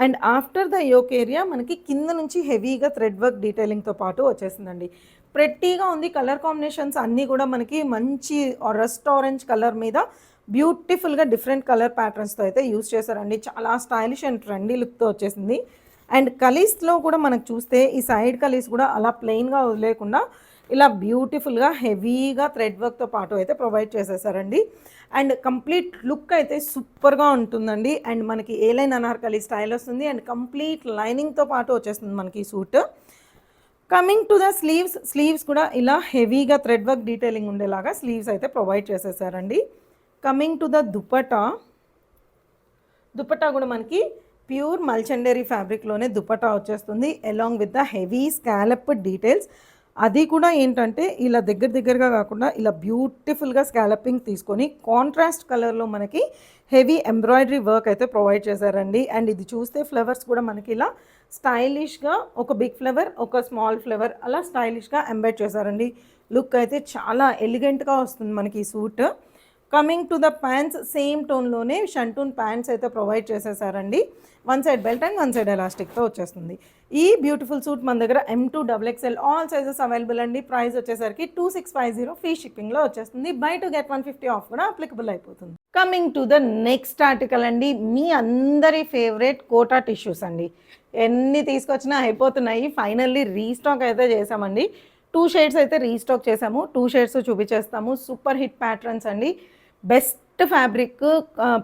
And after the yoke area మనకి కింద నుంచి హెవీగా థ్రెడ్ వర్క్ డీటెయిలింగ్తో పాటు వచ్చేసిందండి. ప్రెట్టీగా ఉంది. కలర్ కాంబినేషన్స్ అన్నీ కూడా మనకి మంచి రస్ట్ ఆరెంజ్ కలర్ మీద బ్యూటిఫుల్గా డిఫరెంట్ కలర్ ప్యాటర్న్స్తో అయితే యూస్ చేశారండి. చాలా స్టైలిష్ అండ్ ట్రెండీ లుక్తో వచ్చేసింది. అండ్ కలీస్లో కూడా మనకు చూస్తే ఈ సైడ్ కలీస్ కూడా అలా ప్లెయిన్గా వదిలేకుండా ఇలా బ్యూటిఫుల్గా హెవీగా థ్రెడ్ వర్క్తో పాటు అయితే ప్రొవైడ్ చేసేసారండి. అండ్ కంప్లీట్ లుక్ అయితే సూపర్గా ఉంటుందండి. అండ్ మనకి ఏలైన్ అనార్కలి స్టైల్ వస్తుంది. అండ్ కంప్లీట్ లైనింగ్తో పాటు వచ్చేస్తుంది మనకి suit. Coming to the sleeves కూడా ఇలా హెవీగా థ్రెడ్ వర్క్ డీటెయిలింగ్ ఉండేలాగా స్లీవ్స్ అయితే ప్రొవైడ్ చేసేసారండి. కమింగ్ టు ద దుపట్టా కూడా మనకి ప్యూర్ మల్చండరీ ఫ్యాబ్రిక్లోనే దుపట్టా వచ్చేస్తుంది. Along with the heavy scallop details. అది కూడా ఏంటంటే ఇలా దగ్గరగా కాకుండా ఇలా బ్యూటిఫుల్గా స్కాలపింగ్ తీసుకొని కాంట్రాస్ట్ కలర్లో మనకి హెవీ ఎంబ్రాయిడరీ వర్క్ అయితే ప్రొవైడ్ చేశారండి. అండ్ ఇది చూస్తే ఫ్లవర్స్ కూడా మనకి ఇలా స్టైలిష్గా ఒక బిగ్ ఫ్లవర్ ఒక స్మాల్ ఫ్లవర్ అలా స్టైలిష్గా ఎంబెడ్ చేశారండి. లుక్ అయితే చాలా ఎలిగెంట్గా వస్తుంది మనకి ఈ suit. Coming to the pants same టోన్లోనే షంటూన్ ప్యాంట్స్ అయితే ప్రొవైడ్ చేసేసారండి. One side belt and one side ఎలాస్టిక్తో వచ్చేస్తుంది. ఈ బ్యూటిఫుల్ సూట్ మన దగ్గర M2 XXL all sizes available అండి. ప్రైస్ వచ్చేసరికి 2650 ఫ్రీ షిప్పింగ్లో వచ్చేస్తుంది. బై టు గెట్ 150 ఆఫ్ కూడా అప్లికబుల్ అయిపోతుంది. Coming to the next article అండి, మీ అందరి ఫేవరెట్ కోటా టిష్యూస్ అండి. ఎన్ని తీసుకొచ్చినా అయిపోతున్నాయి. ఫైనల్లీ రీస్టాక్ అయితే చేసామండి. 2 షేడ్స్ అయితే రీస్టాక్ చేసాము. 2 షేడ్స్ చూపించేస్తాము. సూపర్ హిట్ ప్యాటర్న్స్ అండి. బెస్ట్ ఫ్యాబ్రిక్,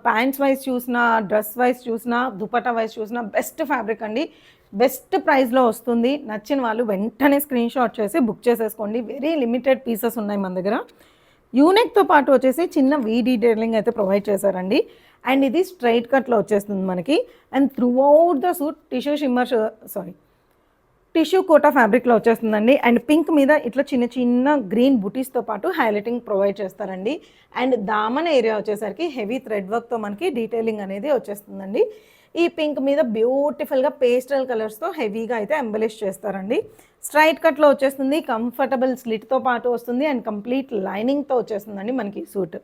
ప్యాంట్స్ వైజ్ చూసినా డ్రెస్ వైజ్ చూసినా దుపట్టా వైజ్ చూసినా బెస్ట్ ఫ్యాబ్రిక్ అండి. బెస్ట్ ప్రైస్లో వస్తుంది. నచ్చిన వాళ్ళు వెంటనే స్క్రీన్ షాట్ చేసి బుక్ చేసేసుకోండి. వెరీ లిమిటెడ్ పీసెస్ ఉన్నాయి మన దగ్గర. యూనెక్తో పాటు వచ్చేసి చిన్న వీ డీటెయిలింగ్ అయితే ప్రొవైడ్ చేశారండి. అండ్ ఇది స్ట్రైట్ కట్లో వచ్చేస్తుంది మనకి. And throughout the suit tissue Kota ఫ్యాబ్రిక్లో వచ్చేస్తుందండి. అండ్ పింక్ మీద ఇట్లా చిన్న గ్రీన్ బుటీస్తో పాటు హైలైటింగ్ ప్రొవైడ్ చేస్తారండి. అండ్ దామన్ ఏరియా వచ్చేసరికి హెవీ థ్రెడ్ వర్క్తో మనకి డీటెయిలింగ్ అనేది వచ్చేస్తుందండి. ఈ పింక్ మీద బ్యూటిఫుల్గా పేస్టల్ కలర్స్తో హెవీగా అయితే ఎంబలిష్ చేస్తారండి. స్ట్రైట్ కట్లో వచ్చేస్తుంది. కంఫర్టబుల్ స్లిట్తో పాటు వస్తుంది. అండ్ కంప్లీట్ లైనింగ్తో వచ్చేస్తుందండి మనకి సూట్.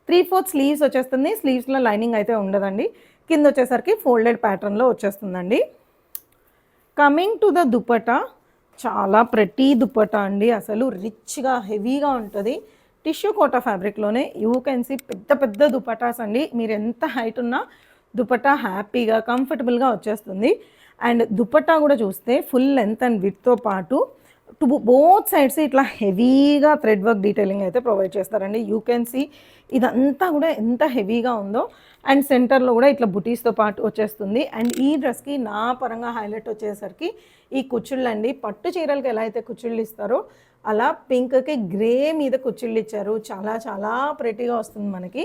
3/4 స్లీవ్స్ వచ్చేస్తుంది. స్లీవ్స్లో లైనింగ్ అయితే ఉండదండి. కింద వచ్చేసరికి ఫోల్డెడ్ ప్యాటర్న్లో వచ్చేస్తుందండి. కమింగ్ టు ద దుపట్టా, చాలా ప్రెటీ దుపట్టా అండి. అసలు రిచ్గా హెవీగా ఉంటుంది. టిష్యూ కోటా ఫ్యాబ్రిక్లోనే యూ కెన్ సీ పెద్ద దుపట్టాస్ అండి. మీరు ఎంత హైట్ ఉన్నా దుపట్టా హ్యాపీగా కంఫర్టబుల్గా వచ్చేస్తుంది. అండ్ దుపట్టా కూడా చూస్తే ఫుల్ లెంత్ అండ్ విడ్త్తో పాటు బోత్ సైడ్స్ ఇట్లా హెవీగా థ్రెడ్ వర్క్ డీటెయిలింగ్ అయితే ప్రొవైడ్ చేస్తారండి. యూ కెన్ సీ ఇదంతా కూడా ఎంత హెవీగా ఉందో. అండ్ సెంటర్లో కూడా ఇట్లా బుటీస్తో పాటు వచ్చేస్తుంది. అండ్ ఈ డ్రెస్కి నా పరంగా హైలైట్ వచ్చేసరికి ఈ కుచ్చుళ్ళు అండి. పట్టు చీరలకి ఎలా అయితే కుచ్చుళ్ళు ఇస్తారో అలా పింక్కి గ్రే మీద కుచ్చుళ్ళు ఇచ్చారు. చాలా ప్రెటీగా వస్తుంది మనకి.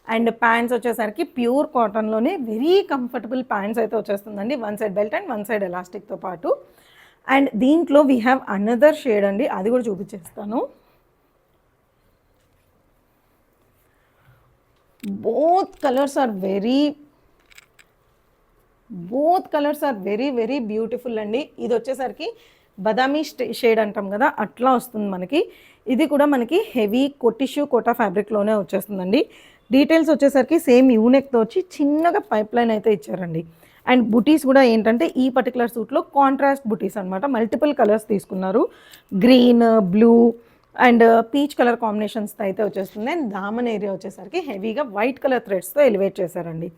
అండ్ ప్యాంట్స్ వచ్చేసరికి ప్యూర్ కాటన్లోనే వెరీ కంఫర్టబుల్ ప్యాంట్స్ అయితే వచ్చేస్తుందండి. One side belt and one side ఎలాస్టిక్తో పాటు. అండ్ దీంట్లో వీ హ్యావ్ అనదర్ షేడ్ అండి, అది కూడా చూపించేస్తాను. both colors are very beautiful అండి. ఇది వచ్చేసరికి బదామీ షేడ్ అంటాం కదా, అట్లా వస్తుంది మనకి. ఇది కూడా మనకి హెవీ టిష్యూ కోటా ఫ్యాబ్రిక్లోనే వచ్చేస్తుందండి. డీటెయిల్స్ వచ్చేసరికి సేమ్ యూనెక్తో వచ్చి చిన్నగా పైప్ లైన్ అయితే ఇచ్చారండి. అండ్ బుటీస్ కూడా ఏంటంటే ఈ పర్టికులర్ సూట్లో కాంట్రాస్ట్ బుటీస్ అనమాట. మల్టిపుల్ కలర్స్ తీసుకున్నారు. Green, blue and peach colour కాంబినేషన్స్తో అయితే వచ్చేస్తుంది. అండ్ దామన్ ఏరియా వచ్చేసరికి హెవీగా వైట్ కలర్ థ్రెడ్స్తో ఎలివేట్ చేశారండి.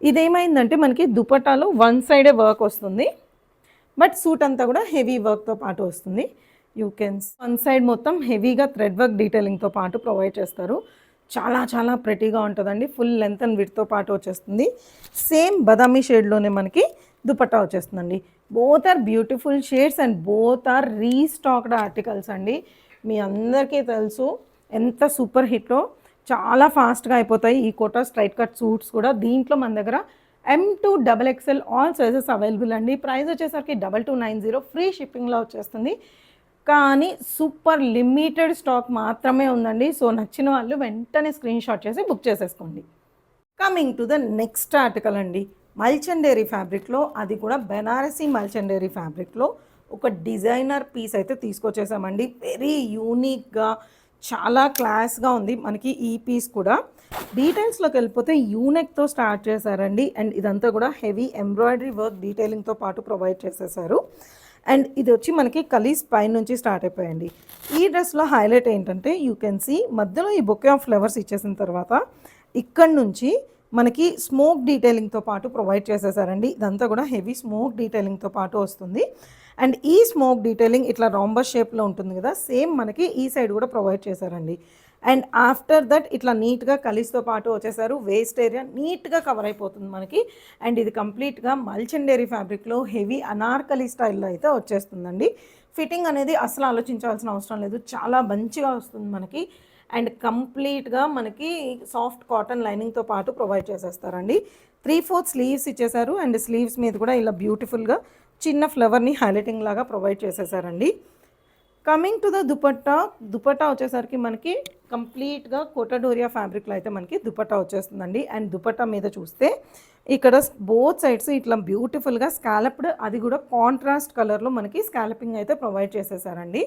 ఇదేమైందంటే మనకి దుపట్టాలో వన్ సైడే వర్క్ వస్తుంది, బట్ సూట్ అంతా కూడా హెవీ వర్క్తో పాటు వస్తుంది. యూ కెన్ వన్ సైడ్ మొత్తం హెవీగా థ్రెడ్ వర్క్ డీటెయిలింగ్తో పాటు ప్రొవైడ్ చేస్తారు. చాలా ప్రెటీగా ఉంటుందండి. ఫుల్ లెంత్ అండ్ విడ్త్తో పాటు వచ్చేస్తుంది. సేమ్ బదామీ షేడ్లోనే మనకి దుపట్టా వచ్చేస్తుందండి. Both are beautiful shades and both are restocked articles అండి. మీ అందరికీ తెలుసు ఎంత సూపర్ హిట్లో, చాలా ఫాస్ట్గా అయిపోతాయి ఈ కోటా స్ట్రైట్ కట్ సూట్స్ కూడా. దీంట్లో మన దగ్గర M2 XXL all sizes available అండి. ప్రైస్ వచ్చేసరికి 2290 ఫ్రీ షిప్పింగ్లో వచ్చేస్తుంది. కానీ సూపర్ లిమిటెడ్ స్టాక్ మాత్రమే ఉందండి. సో నచ్చిన వాళ్ళు వెంటనే స్క్రీన్ షాట్ చేసి బుక్ చేసేసుకోండి. Coming to the next article అండి, మల్చండేరీ ఫ్యాబ్రిక్లో, అది కూడా బెనారసీ మల్చండేరీ ఫ్యాబ్రిక్లో ఒక డిజైనర్ పీస్ అయితే తీసుకొచ్చేసామండి. వెరీ యూనిక్గా చాలా క్లాస్గా ఉంది మనకి ఈ పీస్ కూడా. డీటెయిల్స్లోకి వెళ్ళిపోతే యూనెక్తో స్టార్ట్ చేశారండి. అండ్ ఇదంతా కూడా హెవీ ఎంబ్రాయిడరీ వర్క్ డీటెయిలింగ్తో పాటు ప్రొవైడ్ చేసేసారు. అండ్ ఇది వచ్చి మనకి కలీస్ పైన నుంచి స్టార్ట్ అయిపోయండి. ఈ డ్రెస్లో హైలైట్ ఏంటంటే యూ కెన్ సీ మధ్యలో ఈ బొకే ఆఫ్ ఫ్లవర్స్ ఇచ్చేసిన తర్వాత ఇక్కడ నుంచి మనకి స్మోక్ డీటెయిలింగ్తో పాటు ప్రొవైడ్ చేసేసారండి. ఇదంతా కూడా హెవీ స్మోక్ డీటెయిలింగ్తో పాటు వస్తుంది. అండ్ ఈ స్మోక్ డీటెయిలింగ్ ఇట్లా రాంబస్ షేప్లో ఉంటుంది కదా, సేమ్ మనకి ఈ సైడ్ కూడా ప్రొవైడ్ చేశారండి. అండ్ ఆఫ్టర్ దట్ ఇట్లా నీట్గా కలీస్తో పాటు వచ్చేసారు. వేస్ట్ ఏరియా నీట్గా కవర్ అయిపోతుంది మనకి. అండ్ ఇది కంప్లీట్గా మల్చండేరీ ఫ్యాబ్రిక్లో హెవీ అనార్కలి స్టైల్లో అయితే వచ్చేస్తుందండి. ఫిట్టింగ్ అనేది అసలు ఆలోచించాల్సిన అవసరం లేదు, చాలా మంచిగా వస్తుంది మనకి. అండ్ కంప్లీట్గా మనకి సాఫ్ట్ కాటన్ లైనింగ్తో పాటు ప్రొవైడ్ చేసేస్తారండి. 3/4 స్లీవ్స్ ఇచ్చేసారు. అండ్ స్లీవ్స్ మీద కూడా ఇలా బ్యూటిఫుల్గా చిన్న ఫ్లవర్ని హైలైటింగ్ లాగా ప్రొవైడ్ చేసేసారండి. కమింగ్ టు ద దుపట్టా వచ్చేసరికి మనకి కంప్లీట్గా కోటడోరియా ఫ్యాబ్రిక్లో అయితే మనకి దుపట్టా వచ్చేస్తుందండి. అండ్ దుపట్టా మీద చూస్తే ఇక్కడ బోత్ సైడ్స్ ఇట్లా బ్యూటిఫుల్గా స్కాలప్డ్, అది కూడా కాంట్రాస్ట్ కలర్లో మనకి స్కాలపింగ్ అయితే ప్రొవైడ్ చేసేసారండి.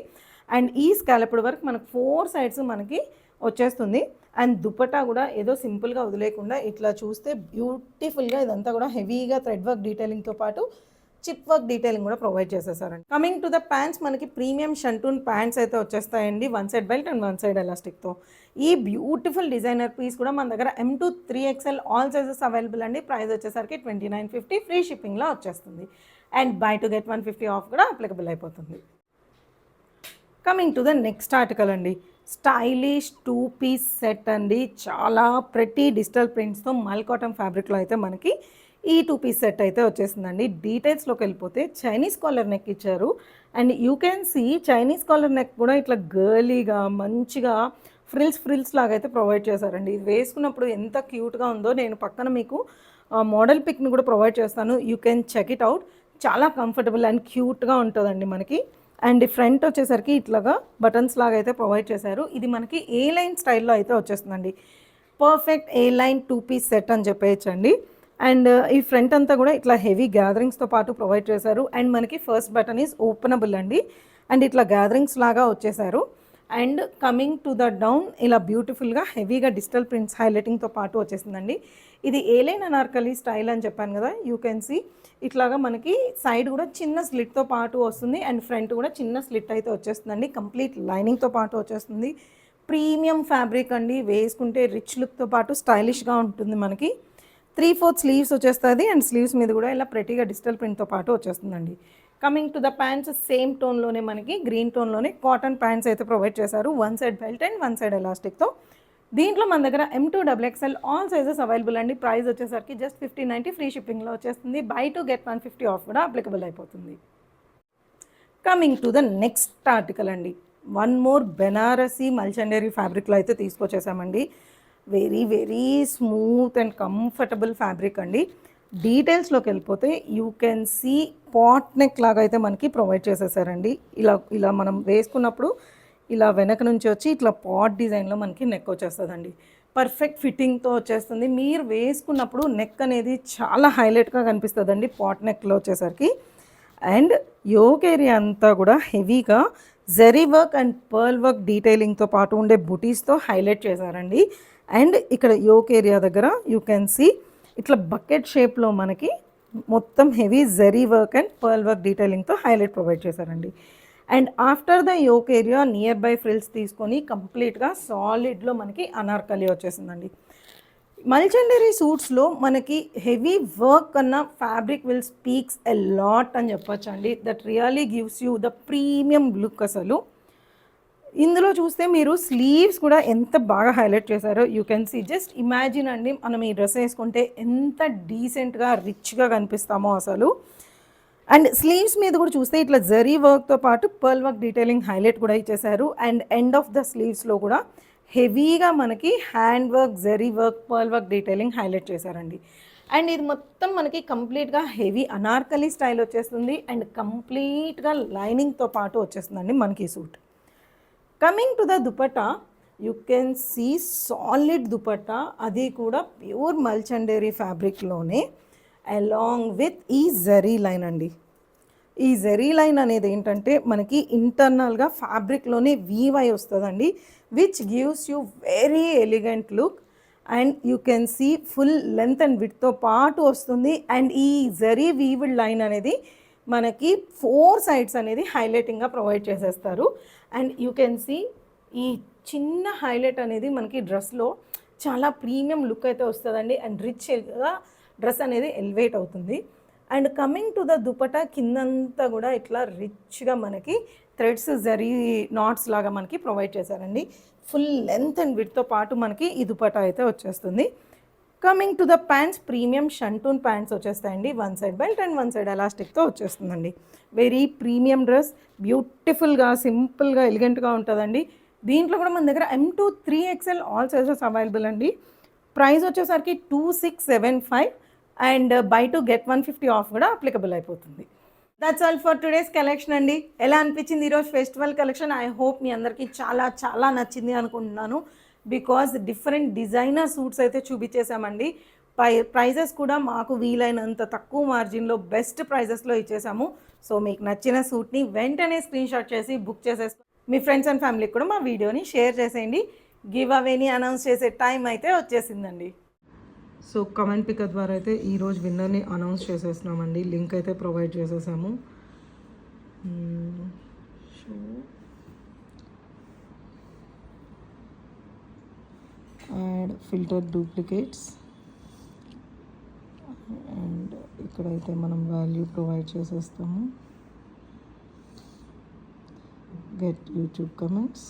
అండ్ ఈ స్కాలప్డ్ వర్క్ మనకు 4 సైడ్స్ మనకి వచ్చేస్తుంది. అండ్ దుపట్టా కూడా ఏదో సింపుల్గా వదిలేకుండా ఇట్లా చూస్తే బ్యూటిఫుల్గా ఇదంతా కూడా హెవీగా థ్రెడ్ వర్క్ డీటెయిలింగ్తో పాటు చిప్ వర్క్ డీటెయిలింగ్ కూడా ప్రొవైడ్ చేసేసారండి. కమింగ్ టు ద ప్యాంట్స్, మనకి ప్రీమియం షంటూన్ ప్యాంట్స్ అయితే వచ్చేస్తాయండి, 1 సైడ్ బెల్ట్ అండ్ 1 సైడ్ ఎలాస్టిక్తో. ఈ బ్యూటిఫుల్ డిజైనర్ పీస్ కూడా మన దగ్గర M to 3XL all sizes available అండి. ప్రైస్ వచ్చేసరికి 2950, ఫ్రీ షిప్పింగ్లో వచ్చేస్తుంది. And by two get 150 off కూడా అప్లికబుల్ అయిపోతుంది. Coming to the next article అండి, స్టైలిష్ 2-పీస్ సెట్ అండి. చాలా ప్రతి డిజిటల్ ప్రింట్స్తో మల్ కాటన్ ఫ్యాబ్రిక్లో అయితే మనకి ఈ 2-పీస్ సెట్ అయితే వచ్చేసిందండి. డీటెయిల్స్లోకి వెళ్ళిపోతే చైనీస్ కాలర్ నెక్ ఇచ్చారు. And you can see Chinese collar neck కూడా ఇట్లా గర్లీగా మంచిగా ఫ్రిల్స్ లాగా అయితే ప్రొవైడ్ చేశారండి. ఇది వేసుకున్నప్పుడు ఎంత క్యూట్గా ఉందో నేను పక్కన మీకు మోడల్ పిక్ని కూడా ప్రొవైడ్ చేస్తాను, you can check it out. చాలా కంఫర్టబుల్ అండ్ క్యూట్గా ఉంటుందండి మనకి. అండ్ ఫ్రంట్ వచ్చేసరికి ఇట్లాగా బటన్స్ లాగా అయితే ప్రొవైడ్ చేశారు. ఇది మనకి ఏ లైన్ స్టైల్లో అయితే వచ్చేస్తుందండి. పర్ఫెక్ట్ ఏ లైన్ 2-పీస్ సెట్ అని చెప్పేయచ్చండి. అండ్ ఈ ఫ్రంట్ అంతా కూడా ఇట్లా హెవీ గ్యాదరింగ్స్తో పాటు ప్రొవైడ్ చేశారు. అండ్ మనకి ఫస్ట్ బటన్ ఈజ్ ఓపెనబుల్ అండి. అండ్ ఇట్లా గ్యాదరింగ్స్ లాగా వచ్చేసారు. And coming to the down ఇలా బ్యూటిఫుల్గా హెవీగా డిజిటల్ ప్రింట్స్ హైలైటింగ్తో పాటు వచ్చేసిందండి. ఇది ఏలైన్ అనార్కలి స్టైల్ అని చెప్పాను కదా, యూ కెన్ సీ ఇట్లాగా మనకి సైడ్ కూడా చిన్న స్లిట్తో పాటు వస్తుంది. అండ్ ఫ్రంట్ కూడా చిన్న స్లిట్ అయితే వచ్చేస్తుందండి. కంప్లీట్ లైనింగ్తో పాటు వచ్చేస్తుంది. ప్రీమియం ఫ్యాబ్రిక్ అండి, వేసుకుంటే రిచ్ లుక్తో పాటు స్టైలిష్గా ఉంటుంది. మనకి 3/4 స్లీవ్స్ వచ్చేస్తుంది. అండ్ స్లీవ్స్ మీద కూడా ఇలా ప్రెటీగా డిజిటల్ ప్రింట్తో పాటు వచ్చేస్తుందండి. Coming to the pants, same టోన్లోనే మనకి గ్రీన్ టోన్లోనే కాటన్ ప్యాంట్స్ అయితే ప్రొవైడ్ చేశారు, 1 సైడ్ బెల్ట్ అండ్ 1 సైడ్ ఎలాస్టిక్తో. దీంట్లో మన దగ్గర M to XXL all sizes available అండి. ప్రైస్ వచ్చేసరికి జస్ట్ 1590, ఫ్రీ షిప్పింగ్లో వచ్చేస్తుంది. బై టు గెట్ 150 ఆఫ్ కూడా అప్లికబుల్ అయిపోతుంది. Coming to the next article అండి, వన్ మోర్ బెనారసీ మల్చండేరీ ఫ్యాబ్రిక్లో అయితే తీసుకొచ్చేసామండి. Very smooth and comfortable fabric అండి. డీటెయిల్స్లోకి వెళ్ళిపోతే you can see pot neck లాగా అయితే మనకి ప్రొవైడ్ చేసేసారండి. ఇలా మనం వేసుకున్నప్పుడు ఇలా వెనక నుంచి వచ్చి ఇట్లా పాట్ డిజైన్లో మనకి నెక్ వచ్చేస్తుందండి. పర్ఫెక్ట్ ఫిట్టింగ్తో వచ్చేస్తుంది. మీరు వేసుకున్నప్పుడు నెక్ అనేది చాలా హైలైట్గా కనిపిస్తుందండి పాట్ నెక్లో వచ్చేసరికి. అండ్ యోక్ ఏరియా అంతా కూడా హెవీగా zari work and pearl work డీటెయిలింగ్తో పాటు ఉండే బుటీస్తో హైలైట్ చేశారండి. అండ్ ఇక్కడ యోక్ ఏరియా దగ్గర యూ కెన్ సీ ఇట్లా బకెట్ షేప్లో మనకి మొత్తం heavy zari work and pearl work డీటెయిలింగ్తో హైలైట్ ప్రొవైడ్ చేశారండి. And after the yoke area near by frills తీసుకొని కంప్లీట్గా సాలిడ్లో మనకి అనార్కలి వచ్చేసిందండి. మల్చండేరీ సూట్స్లో మనకి హెవీ వర్క్ కన్నా fabric will speaks a lot అని చెప్పొచ్చు అండి. That really gives you the premium look. అసలు ఇందులో చూస్తే మీరు స్లీవ్స్ కూడా ఎంత బాగా హైలైట్ చేశారో you can see. Just imagine అండి, మనం ఈ డ్రెస్ వేసుకుంటే ఎంత డీసెంట్గా రిచ్గా కనిపిస్తామో అసలు. అండ్ స్లీవ్స్ మీద కూడా చూస్తే ఇట్లా జరీ వర్క్తో పాటు పర్ల్ వర్క్ డీటెయిలింగ్ హైలైట్ కూడా ఇచ్చేశారు. అండ్ ఎండ్ ఆఫ్ ద స్లీవ్స్లో కూడా హెవీగా మనకి hand work, zari work, pearl work detailing highlight చేశారండి. అండ్ ఇది మొత్తం మనకి కంప్లీట్గా హెవీ అనార్కలి స్టైల్ వచ్చేస్తుంది. అండ్ కంప్లీట్గా లైనింగ్తో పాటు వచ్చేస్తుందండి మనకి ఈ suit. Coming to the dupatta, you can see solid dupatta, అది కూడా ప్యూర్ మల్చండేరీ ఫ్యాబ్రిక్లోనే అలాంగ్ విత్ ఈ జరీ లైన్ అండి. ఈ జరీ లైన్ అనేది ఏంటంటే మనకి ఇంటర్నల్గా ఫ్యాబ్రిక్లోనే వీవ్ అయి వస్తుందండి, which gives you very elegant look. And you can see full length and విడ్త్తో పాటు వస్తుంది. అండ్ ఈ జరీ వీవ్డ్ లైన్ అనేది మనకి 4 సైడ్స్ అనేది హైలైటింగ్గా ప్రొవైడ్ చేసేస్తారు. అండ్ యూ కెన్ సీ ఈ చిన్న హైలైట్ అనేది మనకి డ్రెస్లో చాలా ప్రీమియం లుక్ అయితే వస్తుందండి. అండ్ రిచ్గా డ్రెస్ అనేది ఎలివేట్ అవుతుంది. And coming to the dupatta, కిందంతా కూడా ఇట్లా రిచ్గా మనకి థ్రెడ్స్ జరీ నాట్స్ లాగా మనకి ప్రొవైడ్ చేశారండి. ఫుల్ లెంత్ అండ్ విడ్త్తో పాటు మనకి ఈ దుపట్టా అయితే వచ్చేస్తుంది. Coming to the pants, premium shantoon pants వచ్చేస్తాయండి, 1 సైడ్ బెల్ట్ అండ్ 1 సైడ్ ఎలాస్టిక్తో వచ్చేస్తుందండి. వెరీ ప్రీమియం డ్రెస్, బ్యూటిఫుల్గా సింపుల్గా ఎలిగెంట్గా ఉంటుందండి. దీంట్లో కూడా మన దగ్గర M to 3XL all sizes available అండి. ప్రైస్ వచ్చేసరికి 2675 and by two get 150 off కూడా అప్లికబుల్ అయిపోతుంది. That's all for today's collection అండి. ఎలా అనిపించింది ఈరోజు ఫెస్టివల్ కలెక్షన్? ఐ హోప్ మీ అందరికీ చాలా చాలా నచ్చింది అనుకుంటున్నాను. బికాజ్ డిఫరెంట్ డిజైనర్ సూట్స్ అయితే చూపించేసామండి. ప్రైజెస్ కూడా మాకు వీలైనంత తక్కువ మార్జిన్లో బెస్ట్ ప్రైజెస్లో ఇచ్చేసాము. సో మీకు నచ్చిన సూట్ని వెంటనే స్క్రీన్ షాట్ చేసి బుక్ చేసేసుకో. మీ ఫ్రెండ్స్ అండ్ ఫ్యామిలీకి కూడా మా వీడియోని షేర్ చేసేయండి. గివ్ అవేని అనౌన్స్ చేసే టైం అయితే వచ్చేసిందండి. సో కమెంట్ పిక్ ద్వారా అయితే ఈరోజు విన్నర్ని అనౌన్స్ చేసేస్తున్నామండి. లింక్ అయితే ప్రొవైడ్ చేసేసాము. So add filter duplicates and ఇక్కడైతే మనం వాల్యూ ప్రొవైడ్ చేసేస్తాము. Get YouTube comments.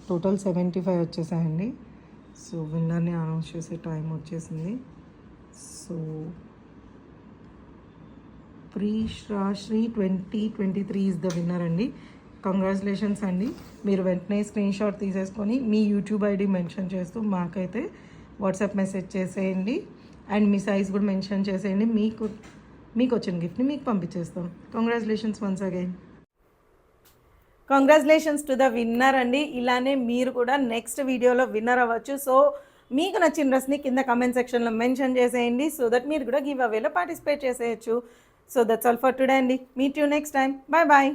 టోటల్ 75 వచ్చేసాయండి. సో విన్నర్ని అనౌన్స్ చేసే టైం వచ్చేసింది. So Shri 2023 is the winner అండి. కంగ్రాచులేషన్స్ అండి. మీరు వెంటనే స్క్రీన్ షాట్ తీసేసుకొని మీ యూట్యూబ్ ఐడి మెన్షన్ చేస్తూ మాకైతే వాట్సాప్ మెసేజ్ చేసేయండి. అండ్ మీ సైజ్ కూడా మెన్షన్ చేసేయండి. మీకు వచ్చిన గిఫ్ట్ని మీకు పంపించేస్తాం. Congratulations once again. Congratulations to the winner అండి. ఇలానే మీరు కూడా నెక్స్ట్ వీడియోలో విన్నర్ అవ్వచ్చు. సో మీకు నచ్చిన డ్రెస్ని కింద కమెంట్ సెక్షన్లో మెన్షన్ చేసేయండి. సో దట్ మీరు కూడా గివ్ అవేలో పార్టిసిపేట్ చేసేయచ్చు. So that's all for today అండి. Meet you next time. Bye bye.